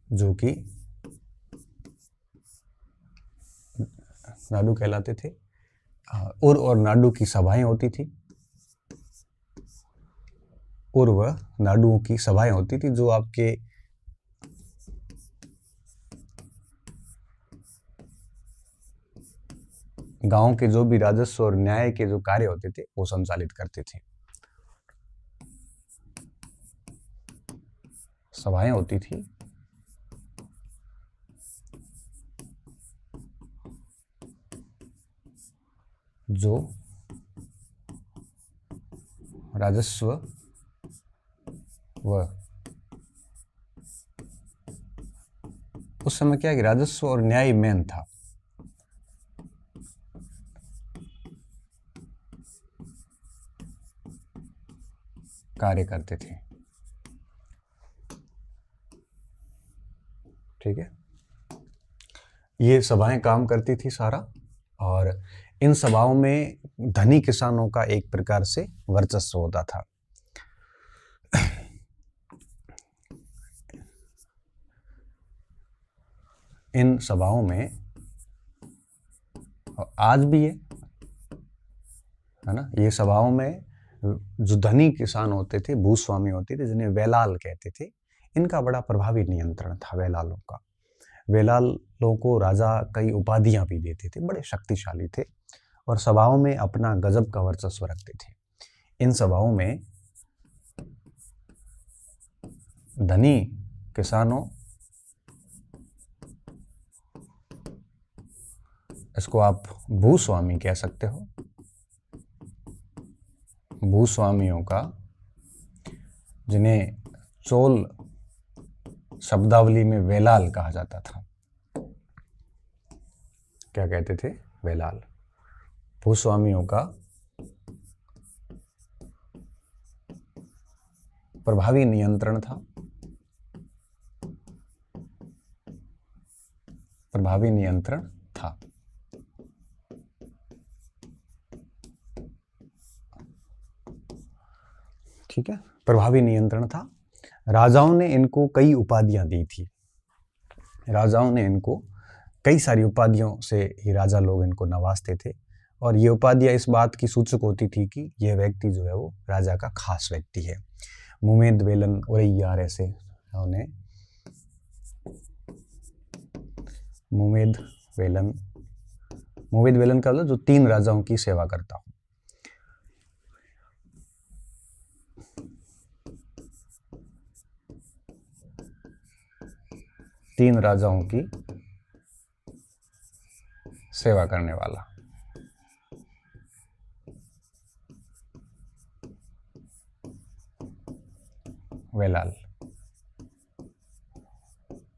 जो कि नाडू कहलाते थे, और नाडू की सभाएं होती थी। और वह नाडुओं की सभाएं होती थी जो आपके गांव के जो भी राजस्व और न्याय के जो कार्य होते थे वो संचालित करते थे। सभाएं होती थी जो राजस्व व उस समय क्या है कि राजस्व और न्याय मेन था। कार्य करते थे, ठीक है। ये सभाएं काम करती थी सारा, और इन सभाओं में धनी किसानों का एक प्रकार से वर्चस्व होता था। इन सभाओं में, और आज भी है ना, ये सभाओं में जो धनी किसान होते थे, भूस्वामी होते थे, जिन्हें वेलाल कहते थे, इनका बड़ा प्रभावी नियंत्रण था वेलालों का। वेलालों को राजा कई उपाधियां भी देते थे, बड़े शक्तिशाली थे, और सभाओं में अपना गजब का वर्चस्व रखते थे। इन सभाओं में धनी किसानों, इसको आप भूस्वामी कह सकते हो, भूस्वामियों का जिन्हें चोल शब्दावली में वेलाल कहा जाता था। क्या कहते थे? वेलाल। भूस्वामियों का प्रभावी नियंत्रण था। प्रभावी नियंत्रण था। ठीक है, प्रभावी नियंत्रण था। राजाओं ने इनको कई उपाधियां दी थी। राजाओं ने इनको कई सारी उपाधियों से ही राजा लोग इनको नवाजते थे, और ये उपाधियां इस बात की सूचक होती थी कि यह व्यक्ति जो है वो राजा का खास व्यक्ति है। मुमेद वेलन ओरैयार ऐसे उन्हें मुमेद वेलन का मतलब जो 3 राजाओं की सेवा करता हो। तीन राजाओं की सेवा करने वाला। वेलाल।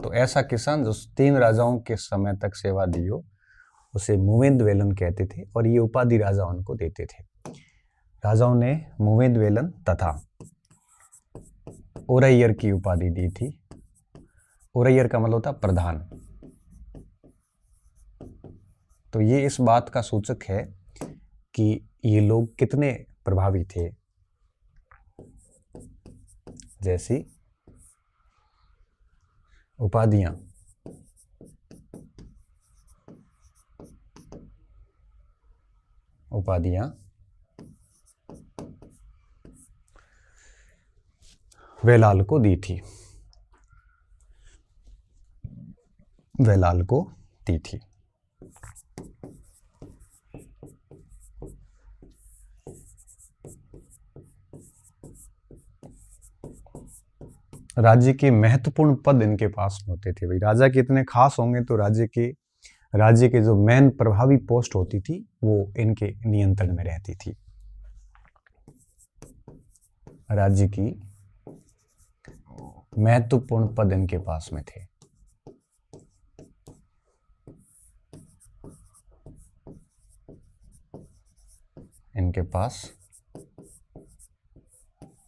तो ऐसा किसान जो 3 राजाओं के समय तक सेवा दी हो उसे मुवेद वेलन कहते थे, और ये उपाधि राजा उनको देते थे। राजाओं ने मुवेद वेलन तथा ओरैयर की उपाधि दी थी। ओरैयर का मतलब होता प्रधान। तो ये इस बात का सूचक है कि ये लोग कितने प्रभावी थे। जैसी उपाधियां वेलाल को दी थी। वेलाल को दी थी। राज्य के महत्वपूर्ण पद इनके पास होते थे। भाई राजा के इतने खास होंगे तो राज्य के जो मेन प्रभावी पोस्ट होती थी वो इनके नियंत्रण में रहती थी। राज्य की महत्वपूर्ण पद इनके पास में थे। इनके पास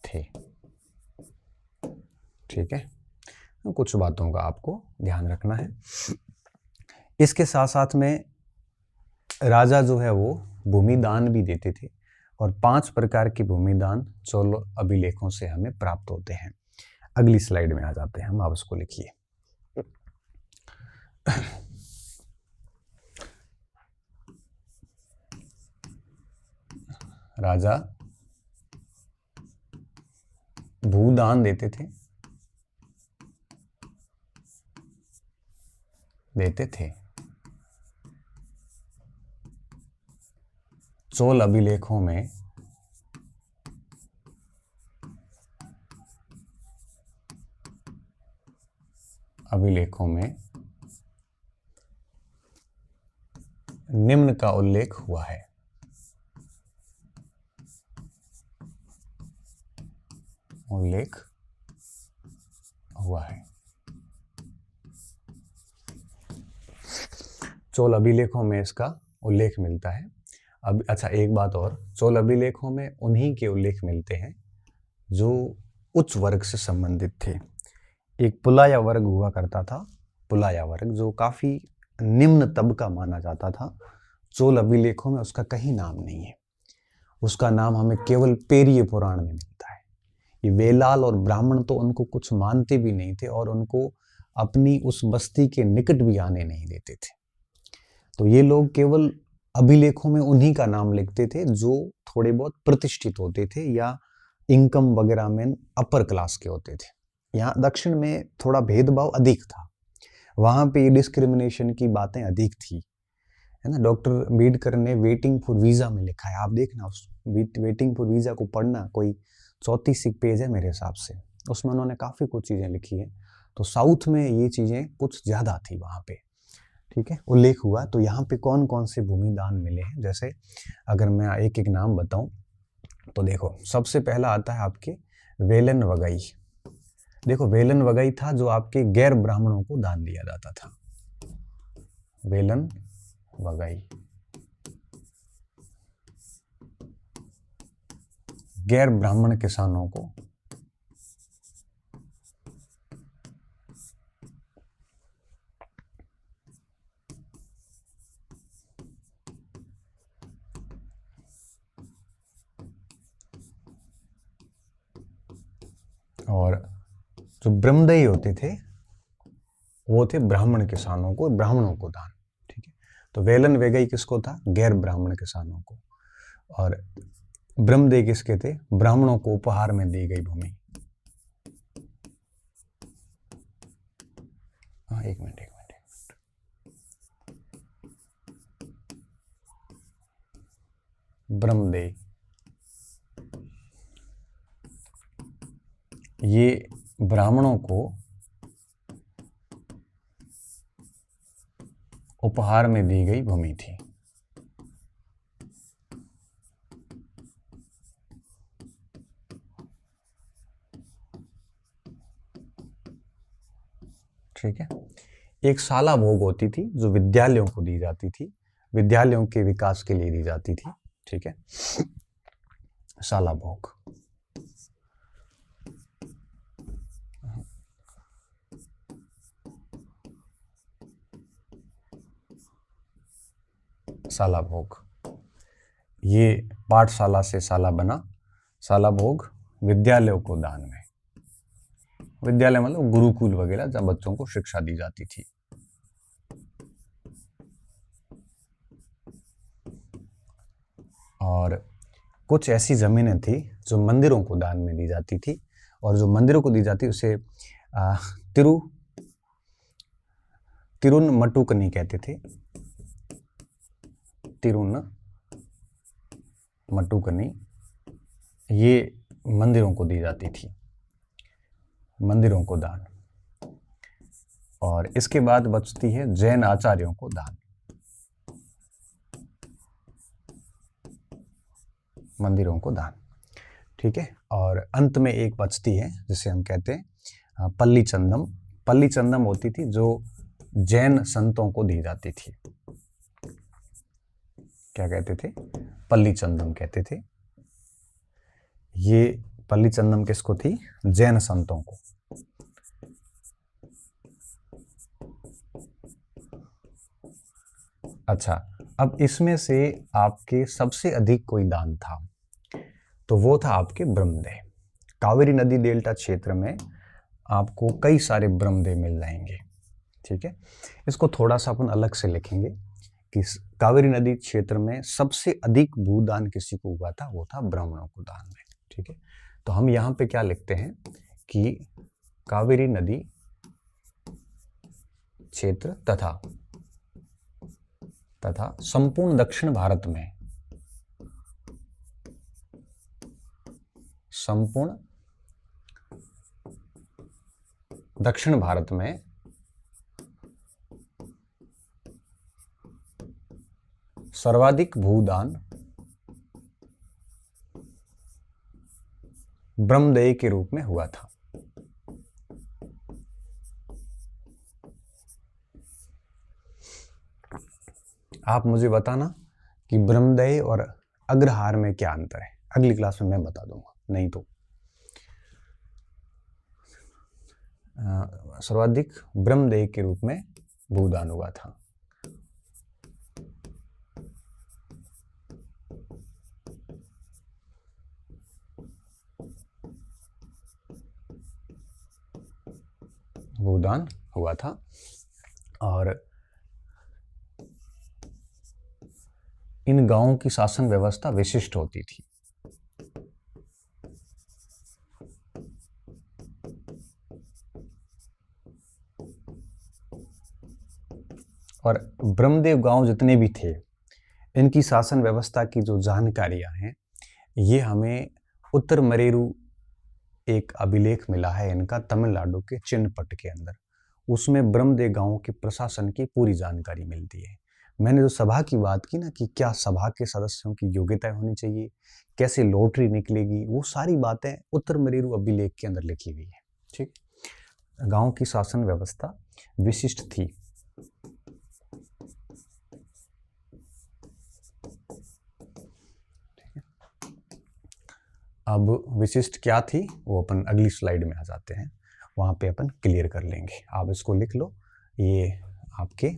थे। ठीक है, कुछ बातों का आपको ध्यान रखना है। इसके साथ साथ में राजा जो है वो भूमिदान भी देते थे, और 5 प्रकार के भूमिदान चोल अभिलेखों से हमें प्राप्त होते हैं। अगली स्लाइड में आ जाते हैं हम, आप उसको लिखिए। राजा भूदान देते थे। चोल अभिलेखों में निम्न का उल्लेख हुआ है। चोल अभिलेखों में इसका उल्लेख मिलता है। अब अच्छा, एक बात और, चोल अभिलेखों में उन्हीं के उल्लेख मिलते हैं जो उच्च वर्ग से संबंधित थे। एक पुलाया वर्ग हुआ करता था, पुलाया वर्ग जो काफी निम्न तबका माना जाता था। चोल अभिलेखों में उसका कहीं नाम नहीं है। उसका नाम हमें केवल पेरिय पुराण में मिलता है। ये वेलाल और ब्राह्मण तो उनको कुछ मानते भी नहीं थे, और उनको अपनी उस बस्ती के निकट भी आने नहीं देते थे। तो ये लोग केवल अभिलेखों में उन्हीं का नाम लिखते थे जो थोड़े बहुत प्रतिष्ठित होते थे या इनकम वगैरह में अपर क्लास के होते थे। यहाँ दक्षिण में थोड़ा भेदभाव अधिक था, वहां पे ये डिस्क्रिमिनेशन की बातें अधिक थी, है ना। डॉक्टर अम्बेडकर ने वेटिंग फॉर वीजा में लिखा है, आप देखना उस वेटिंग फॉर वीजा को पढ़ना, कोई 34 पेज है मेरे हिसाब से, उसमें उन्होंने काफी कुछ चीजें लिखी है। तो साउथ में ये चीजें कुछ ज्यादा थी वहां पे। ठीक है, उल्लेख हुआ। तो यहाँ पे कौन कौन से भूमिदान मिले हैं, जैसे अगर मैं एक एक नाम बताऊं तो देखो, सबसे पहला आता है आपके वेलन वगई। देखो वेलन वगई था जो आपके गैर ब्राह्मणों को दान दिया जाता था, वेलन वगई, गैर ब्राह्मण किसानों को और जो ब्रह्मदयी होते थे वो थे ब्राह्मण किसानों को, ब्राह्मणों को दान। ठीक है, तो वेलन वेगई किसको था? गैर ब्राह्मण किसानों को। और ब्रह्मदेय किसके थे? ब्राह्मणों को उपहार में दी गई भूमि। हाँ एक मिनट ब्रह्मदेय ये ब्राह्मणों को उपहार में दी गई भूमि थी। ठीक है, एक साला भोग होती थी जो विद्यालयों को दी जाती थी, विद्यालयों के विकास के लिए दी जाती थी। ठीक है, साला भोग। साला भोग ये पाठशाला से साला बना, साला भोग विद्यालयों को दान में, विद्यालय मतलब गुरुकुल वगैरह जहां बच्चों को शिक्षा दी जाती थी। और कुछ ऐसी जमीनें थी जो मंदिरों को दान में दी जाती थी, और जो मंदिरों को दी जाती उसे तिरुनमटुकनी कहते थे, तिरुनमटुकनी, ये मंदिरों को दी जाती थी, मंदिरों को दान। और इसके बाद बचती है जैन आचार्यों को दान, मंदिरों को दान। ठीक है, और अंत में एक बचती है जिसे हम कहते हैं पल्ली चंदम। पल्ली चंदम होती थी जो जैन संतों को दी जाती थी। क्या कहते थे? पल्ली चंदम कहते थे। ये पल्ली चंदम किसको थी? जैन संतों को। अच्छा, अब इसमें से आपके सबसे अधिक कोई दान था तो वो था आपके ब्रह्मदेय। कावेरी नदी डेल्टा क्षेत्र में आपको कई सारे ब्रह्मदेय मिल जाएंगे। ठीक है, इसको थोड़ा सा अपन अलग से लिखेंगे कि कावेरी नदी क्षेत्र में सबसे अधिक भूदान किसी को हुआ था, वो था ब्राह्मणों को दान में। ठीक है, तो हम यहाँ पे क्या लिखते हैं कि कावेरी नदी क्षेत्र तथा संपूर्ण दक्षिण भारत में, संपूर्ण दक्षिण भारत में सर्वाधिक भूदान ब्रह्मदेय के रूप में हुआ था। आप मुझे बताना कि ब्रह्मदेय और अग्रहार में क्या अंतर है। अगली क्लास में मैं बता दूंगा, नहीं तो सर्वाधिक ब्रह्मदेय के रूप में भूदान हुआ था। भूदान हुआ था, और इन गांवों की शासन व्यवस्था विशिष्ट होती थी। और ब्रह्मदेव गांव जितने भी थे, इनकी शासन व्यवस्था की जो जानकारियां हैं, ये हमें उत्तर मरेरू एक अभिलेख मिला है इनका तमिलनाडु के चिन्हपट्ट के अंदर। उसमें ब्रह्मदेव गांव के प्रशासन की पूरी जानकारी मिलती है। मैंने जो सभा की बात की ना कि क्या सभा के सदस्यों की योग्यता होनी चाहिए, कैसे लॉटरी निकलेगी, वो सारी बातें उत्तर मेरू अभिलेख के अंदर लिखी हुई है। ठीक, गांव की शासन व्यवस्था विशिष्ट थी। अब विशिष्ट क्या थी वो अपन अगली स्लाइड में आ जाते हैं, वहां पे अपन क्लियर कर लेंगे। आप इसको लिख लो, ये आपके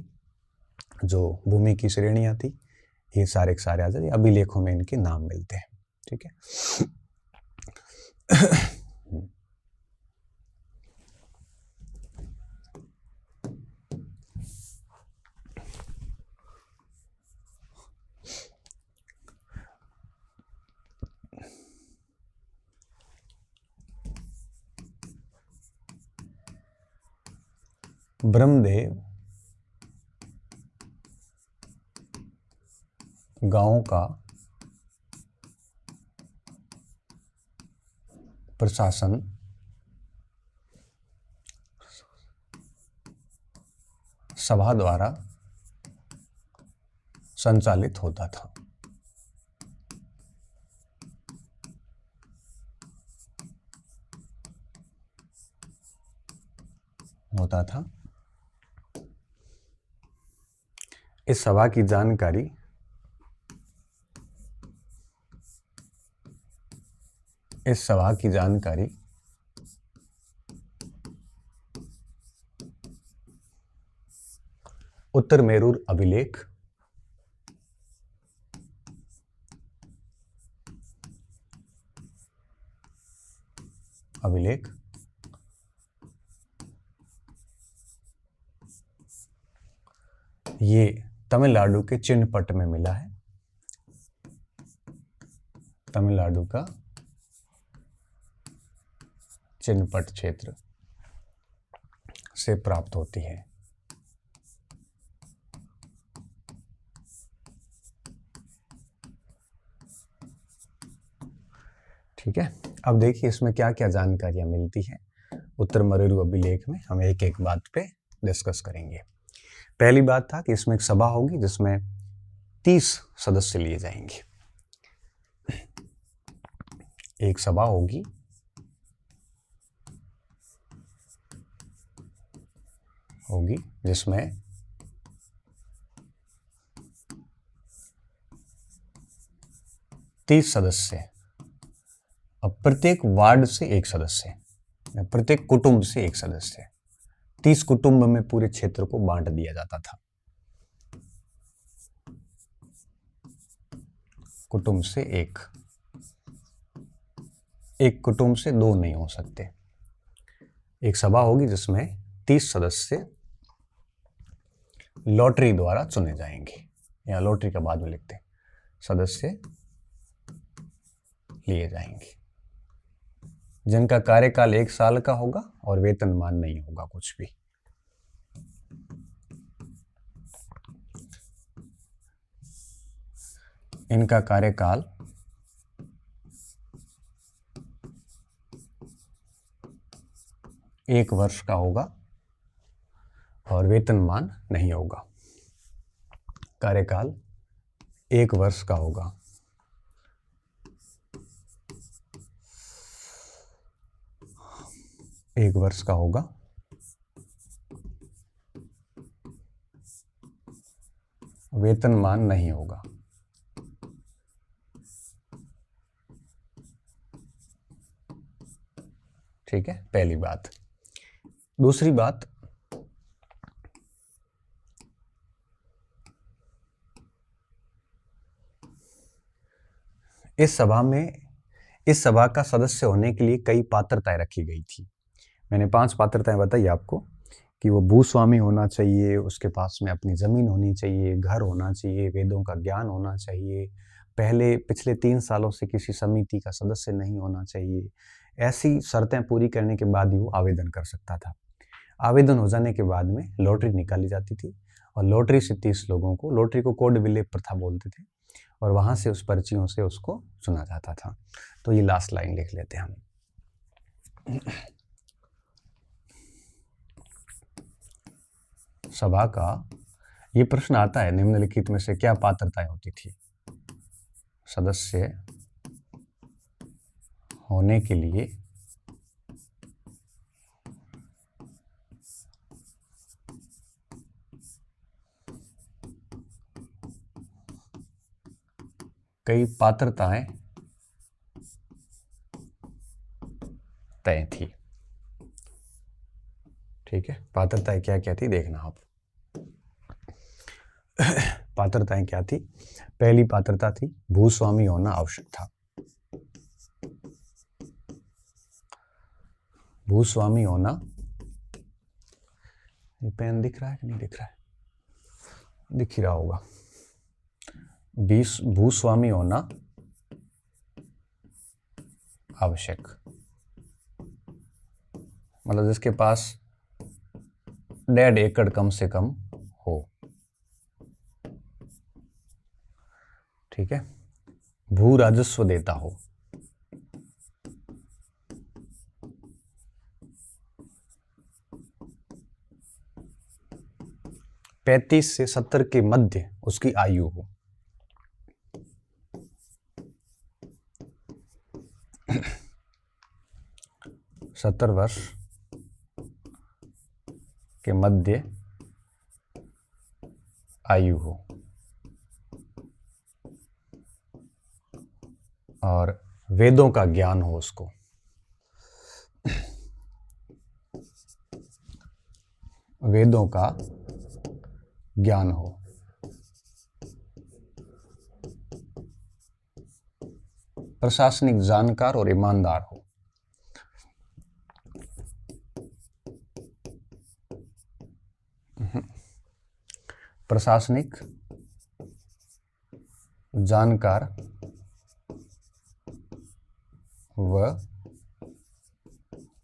जो भूमि की श्रेणियां थी ये सारे के सारे आ जाते, अभिलेखों में इनके नाम मिलते हैं। ठीक है। ब्रह्मदेव गांव का प्रशासन सभा द्वारा संचालित होता था। इस सभा की जानकारी उत्तर मेरूर अभिलेख ये तमिलनाडु के चिन्हपट में मिला है। तमिलनाडु का चिन्हपट क्षेत्र से प्राप्त होती है। ठीक है। अब देखिए इसमें क्या क्या जानकारियां मिलती हैं उत्तर मेरू अभिलेख में, हम एक एक बात पे डिस्कस करेंगे। पहली बात था कि इसमें एक सभा होगी जिसमें 30 सदस्य लिए जाएंगे। एक सभा होगी जिसमें 30 सदस्य, अब प्रत्येक वार्ड से एक सदस्य, प्रत्येक कुटुंब से एक सदस्य, 30 कुटुंब में पूरे क्षेत्र को बांट दिया जाता था। कुटुंब से एक कुटुंब से दो नहीं हो सकते। एक सभा होगी जिसमें 30 सदस्य लॉटरी द्वारा चुने जाएंगे, या लॉटरी का बाद में लिखते हैं, सदस्य लिए जाएंगे, जिनका कार्यकाल 1 साल का होगा और वेतनमान नहीं होगा कुछ भी। इनका कार्यकाल 1 वर्ष का होगा और वेतनमान नहीं होगा। कार्यकाल 1 वर्ष का होगा। वेतनमान नहीं होगा। ठीक है, पहली बात। दूसरी बात, इस सभा का सदस्य होने के लिए कई पात्रताएं रखी गई थी। मैंने 5 पात्रताएं बताई आपको कि वो भूस्वामी होना चाहिए, उसके पास में अपनी जमीन होनी चाहिए, घर होना चाहिए, वेदों का ज्ञान होना चाहिए, पिछले 3 सालों से किसी समिति का सदस्य नहीं होना चाहिए। ऐसी शर्तें पूरी करने के बाद ही वो आवेदन कर सकता था। आवेदन हो जाने के बाद में लॉटरी निकाली जाती थी और लॉटरी से 30 लोगों को, लॉटरी को कोड विलेय प्रथा बोलते थे, और वहां से उस पर्चियों से उसको चुना जाता था। तो ये लास्ट लाइन लिख लेते हैं हम। सभा का ये प्रश्न आता है, निम्नलिखित में से क्या पात्रताएं होती थी सदस्य होने के लिए कई पात्रताएं तय थी। ठीक है, पात्रताएं क्या क्या थी देखना आप। पात्रताएं क्या थी? पहली पात्रता थी भूस्वामी होना आवश्यक था। भूस्वामी होना, ये पेन दिख रहा है कि नहीं दिख रहा है? दिख ही रहा होगा। भूस्वामी होना आवश्यक, मतलब जिसके पास 1.5 एकड़ कम से कम हो। ठीक है, भू राजस्व देता हो। पैंतीस से 70 के मध्य उसकी आयु हो। सत्तर वर्ष के मध्य आयु हो और वेदों का ज्ञान हो उसको। वेदों का ज्ञान हो। प्रशासनिक जानकार और ईमानदार हो। प्रशासनिक जानकार व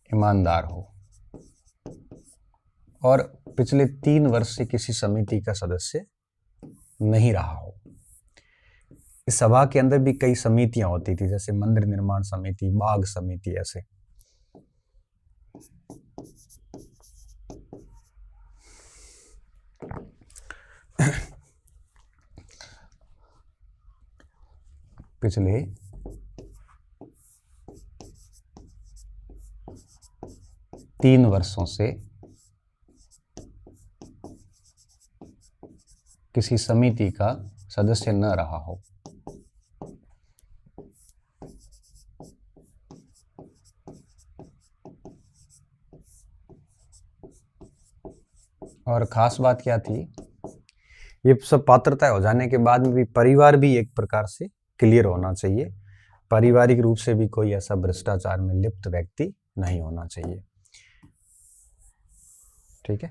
ईमानदार हो और पिछले 3 वर्ष से किसी समिति का सदस्य नहीं रहा हो। इस सभा के अंदर भी कई समितियां होती थी, जैसे मंदिर निर्माण समिति, बाग समिति, ऐसे। पिछले 3 वर्षों से किसी समिति का सदस्य न रहा हो। और खास बात क्या थी, ये सब पात्रता हो जाने के बाद में भी परिवार भी एक प्रकार से क्लियर होना चाहिए। पारिवारिक रूप से भी कोई ऐसा भ्रष्टाचार में लिप्त व्यक्ति नहीं होना चाहिए। ठीक है,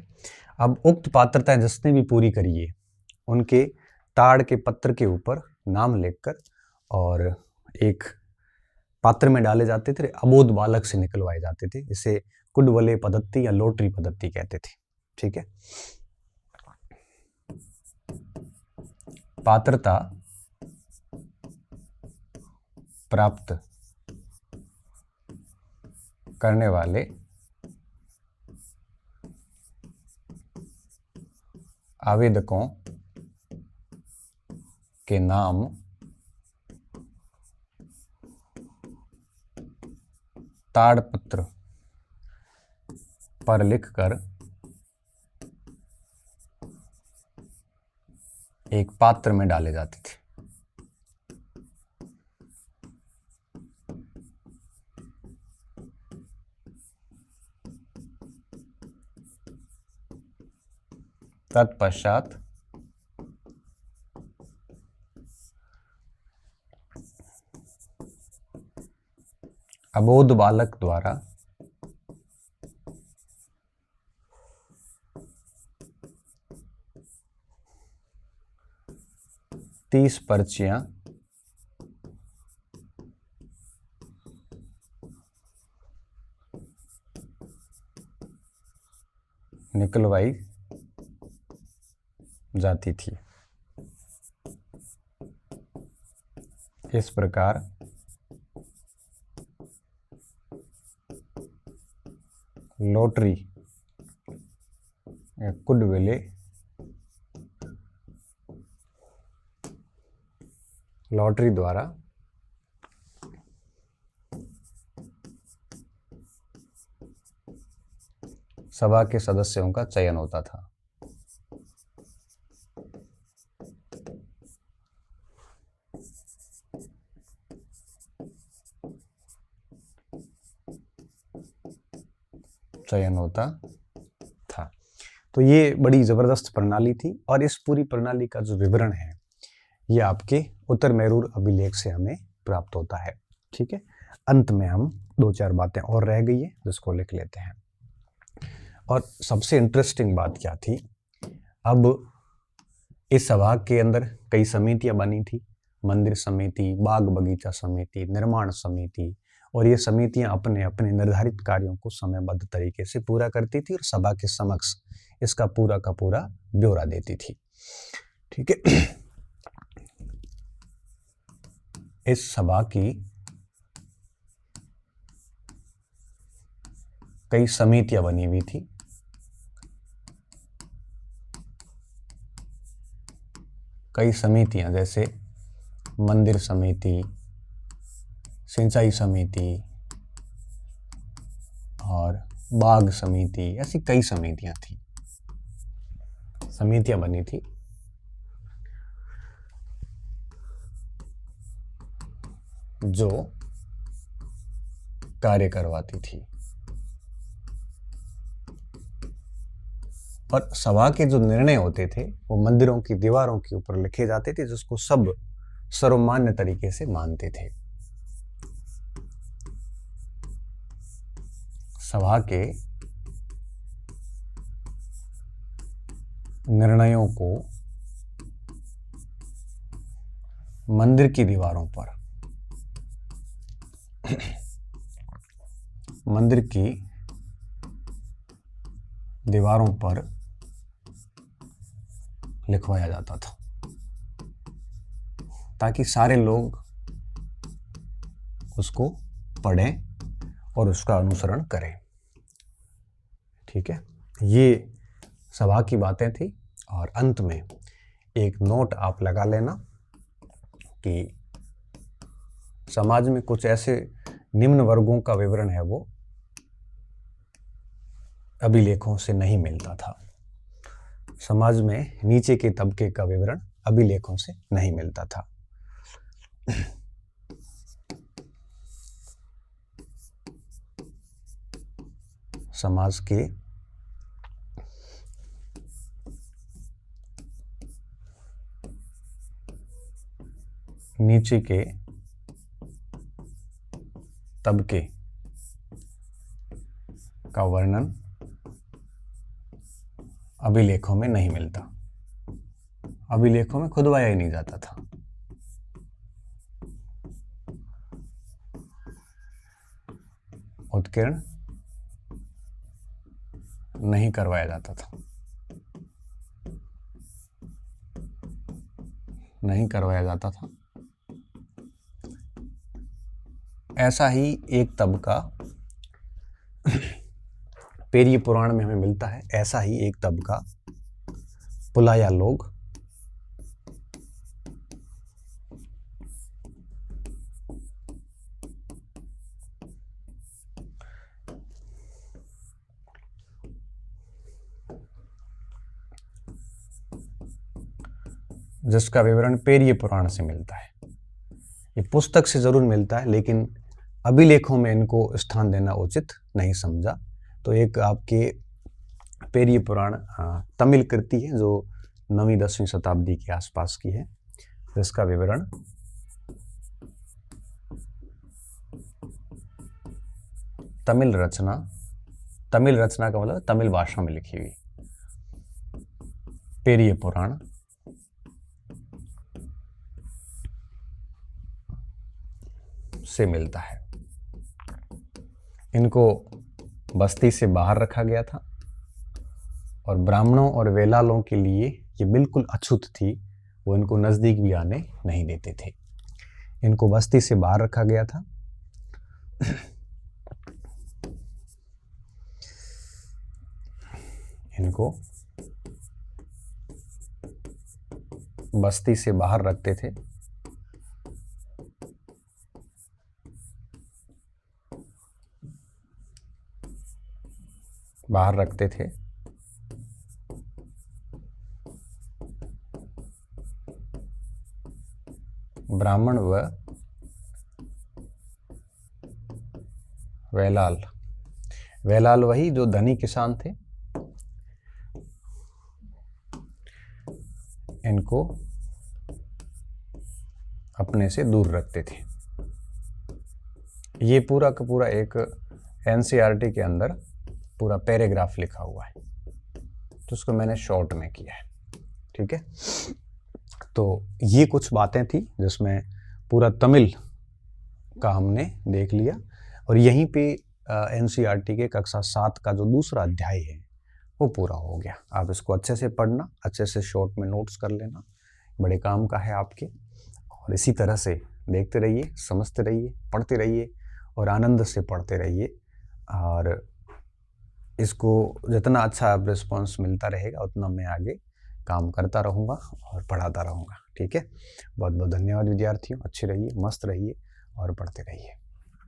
अब उक्त पात्रताएं जिसने भी पूरी करी है, उनके ताड़ के पत्र के ऊपर नाम लिखकर और एक पात्र में डाले जाते थे, अबोध बालक से निकलवाए जाते थे। इसे कुडवले पद्धति या लॉटरी पद्धति कहते थे। ठीक है, पात्रता प्राप्त करने वाले आवेदकों के नाम ताड़पत्र पर लिखकर एक पात्र में डाले जाते थे। तत्पश्चात अबोध बालक द्वारा तीस पर्चियां निकलवाई जाती थी। इस प्रकार लॉटरी या कुडविले लॉटरी द्वारा सभा के सदस्यों का चयन होता था। चयन होता था। तो ये बड़ी जबरदस्त प्रणाली थी और इस पूरी प्रणाली का जो विवरण है ये आपके उत्तर मैरूर अभिलेख से हमें प्राप्त होता है। ठीक है, अंत में हम 2-4 बातें और रह गई है जिसको लिख लेते हैं। और सबसे इंटरेस्टिंग बात क्या थी, अब इस सभा के अंदर कई समितियां बनी थी, मंदिर समिति, बाग बगीचा समिति, निर्माण समिति, और ये समितियां अपने अपने निर्धारित कार्यों को समयबद्ध तरीके से पूरा करती थी और सभा के समक्ष इसका पूरा का पूरा ब्यौरा देती थी। ठीक है, इस सभा की कई समितियां बनी हुई थी। कई समितियां जैसे मंदिर समिति, सिंचाई समिति और बाग समिति, ऐसी कई समितियां थी, समितियां बनी थी। जो कार्य करवाती थी और सभा के जो निर्णय होते थे वो मंदिरों की दीवारों के ऊपर लिखे जाते थे, जिसको सब सर्वमान्य तरीके से मानते थे। सभा के निर्णयों को मंदिर की दीवारों पर, मंदिर की दीवारों पर लिखवाया जाता था ताकि सारे लोग उसको पढ़ें और उसका अनुसरण करें। ठीक है, ये सभा की बातें थी। और अंत में एक नोट आप लगा लेना कि समाज में कुछ ऐसे निम्न वर्गों का विवरण है वो अभिलेखों से नहीं मिलता था। समाज में नीचे के तबके का विवरण अभिलेखों से नहीं मिलता था। समाज के नीचे के तबके का वर्णन अभिलेखों में नहीं मिलता। अभिलेखों में खुदवाया ही नहीं जाता था। उत्कीर्ण नहीं करवाया जाता था, नहीं करवाया जाता था। ऐसा ही एक तबका पेरिय पुराण में हमें मिलता है। ऐसा ही एक तबका पुलाया लोग, जिसका विवरण पेरिय पुराण से मिलता है। ये पुस्तक से जरूर मिलता है लेकिन अभिलेखों में इनको स्थान देना उचित नहीं समझा। तो एक आपके पेरिय पुराण तमिल कृति है जो 9वीं-10वीं शताब्दी के आसपास की है, जिसका विवरण तमिल रचना का मतलब तमिल भाषा में लिखी हुई पेरिय पुराण से मिलता है। इनको बस्ती से बाहर रखा गया था और ब्राह्मणों और वेलालों के लिए ये बिल्कुल अछूत थी, वो इनको नजदीक भी आने नहीं देते थे। इनको बस्ती से बाहर रखा गया था। इनको बस्ती से बाहर रखते थे बाहर रखते थे। ब्राह्मण व वेलाल। वेलाल वही जो धनी किसान थे, इनको अपने से दूर रखते थे। ये पूरा का पूरा एक एनसीईआरटी के अंदर पूरा पैराग्राफ लिखा हुआ है, तो उसको मैंने शॉर्ट में किया है। ठीक है, तो ये कुछ बातें थी जिसमें पूरा तमिल का हमने देख लिया। और यहीं पे एनसीईआरटी के कक्षा 7 का जो दूसरा अध्याय है वो पूरा हो गया। आप इसको अच्छे से पढ़ना, अच्छे से शॉर्ट में नोट्स कर लेना, बड़े काम का है आपके। और इसी तरह से देखते रहिए, समझते रहिए, पढ़ते रहिए और आनंद से पढ़ते रहिए। और इसको जितना अच्छा रिस्पॉन्स मिलता रहेगा उतना मैं आगे काम करता रहूँगा और पढ़ाता रहूँगा। ठीक है, बहुत बहुत धन्यवाद विद्यार्थियों। अच्छे रहिए, मस्त रहिए और पढ़ते रहिए।